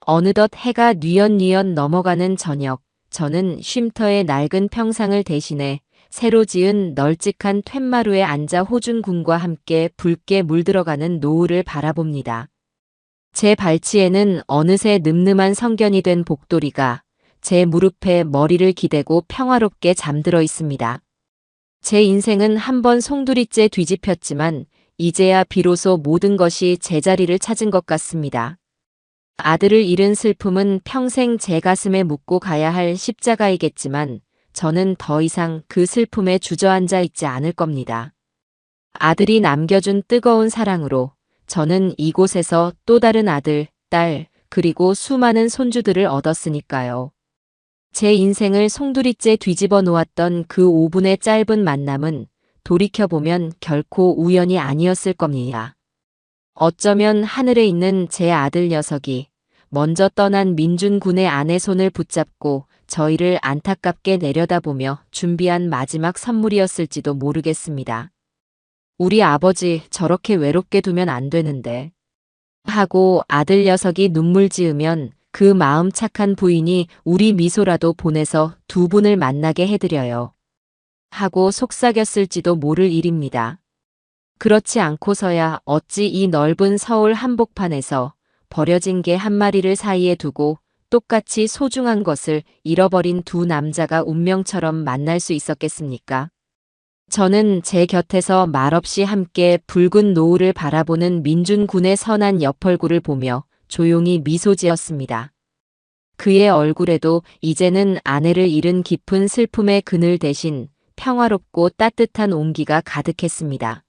어느덧 해가 뉘엿뉘엿 넘어가는 저녁, 저는 쉼터의 낡은 평상을 대신해 새로 지은 널찍한 툇마루에 앉아 호준군과 함께 붉게 물들어가는 노을을 바라봅니다. 제 발치에는 어느새 늠름한 성견이 된 복돌이가 제 무릎에 머리를 기대고 평화롭게 잠들어 있습니다. 제 인생은 한번 송두리째 뒤집혔지만 이제야 비로소 모든 것이 제자리를 찾은 것 같습니다. 아들을 잃은 슬픔은 평생 제 가슴에 묻고 가야 할 십자가이겠지만 저는 더 이상 그 슬픔에 주저앉아 있지 않을 겁니다. 아들이 남겨준 뜨거운 사랑으로 저는 이곳에서 또 다른 아들, 딸, 그리고 수많은 손주들을 얻었으니까요. 제 인생을 송두리째 뒤집어 놓았던 그 5분의 짧은 만남은 돌이켜보면 결코 우연이 아니었을 겁니다. 어쩌면 하늘에 있는 제 아들 녀석이 먼저 떠난 민준군의 아내 손을 붙잡고 저희를 안타깝게 내려다보며 준비한 마지막 선물이었을지도 모르겠습니다. 우리 아버지 저렇게 외롭게 두면 안 되는데 하고 아들 녀석이 눈물 지으면 그 마음 착한 부인이 우리 미소라도 보내서 두 분을 만나게 해드려요. 하고 속삭였을지도 모를 일입니다. 그렇지 않고서야 어찌 이 넓은 서울 한복판에서 버려진 개 한 마리를 사이에 두고 똑같이 소중한 것을 잃어버린 두 남자가 운명처럼 만날 수 있었겠습니까? 저는 제 곁에서 말없이 함께 붉은 노을을 바라보는 민준군의 선한 옆얼굴을 보며 조용히 미소 지었습니다. 그의 얼굴에도 이제는 아내를 잃은 깊은 슬픔의 그늘 대신 평화롭고 따뜻한 온기가 가득했습니다.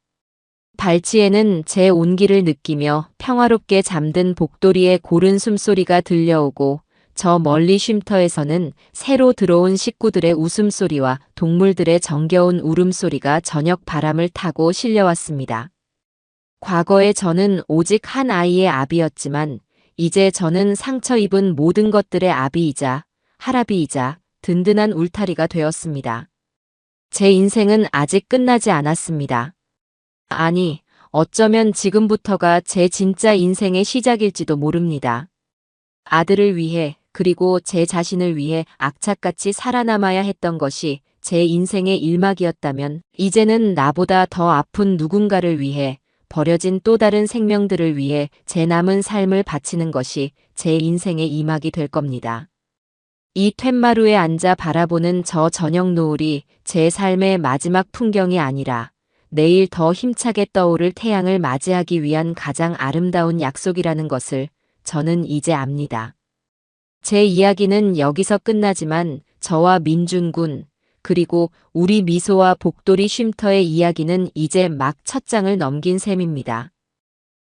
발치에는 제 온기를 느끼며 평화롭게 잠든 복돌이의 고른 숨소리가 들려오고 저 멀리 쉼터에서는 새로 들어온 식구들의 웃음소리와 동물들의 정겨운 울음소리가 저녁 바람을 타고 실려왔습니다. 과거에 저는 오직 한 아이의 아비였지만 이제 저는 상처 입은 모든 것들의 아비이자 할아비이자 든든한 울타리가 되었습니다. 제 인생은 아직 끝나지 않았습니다. 아니, 어쩌면 지금부터가 제 진짜 인생의 시작일지도 모릅니다. 아들을 위해 그리고 제 자신을 위해 악착같이 살아남아야 했던 것이 제 인생의 일막이었다면 이제는 나보다 더 아픈 누군가를 위해 버려진 또 다른 생명들을 위해 제 남은 삶을 바치는 것이 제 인생의 이막이 될 겁니다. 이 툇마루에 앉아 바라보는 저 저녁 노을이 제 삶의 마지막 풍경이 아니라 내일 더 힘차게 떠오를 태양을 맞이하기 위한 가장 아름다운 약속이라는 것을 저는 이제 압니다. 제 이야기는 여기서 끝나지만 저와 민준군 그리고 우리 미소와 복돌이 쉼터의 이야기는 이제 막 첫 장을 넘긴 셈입니다.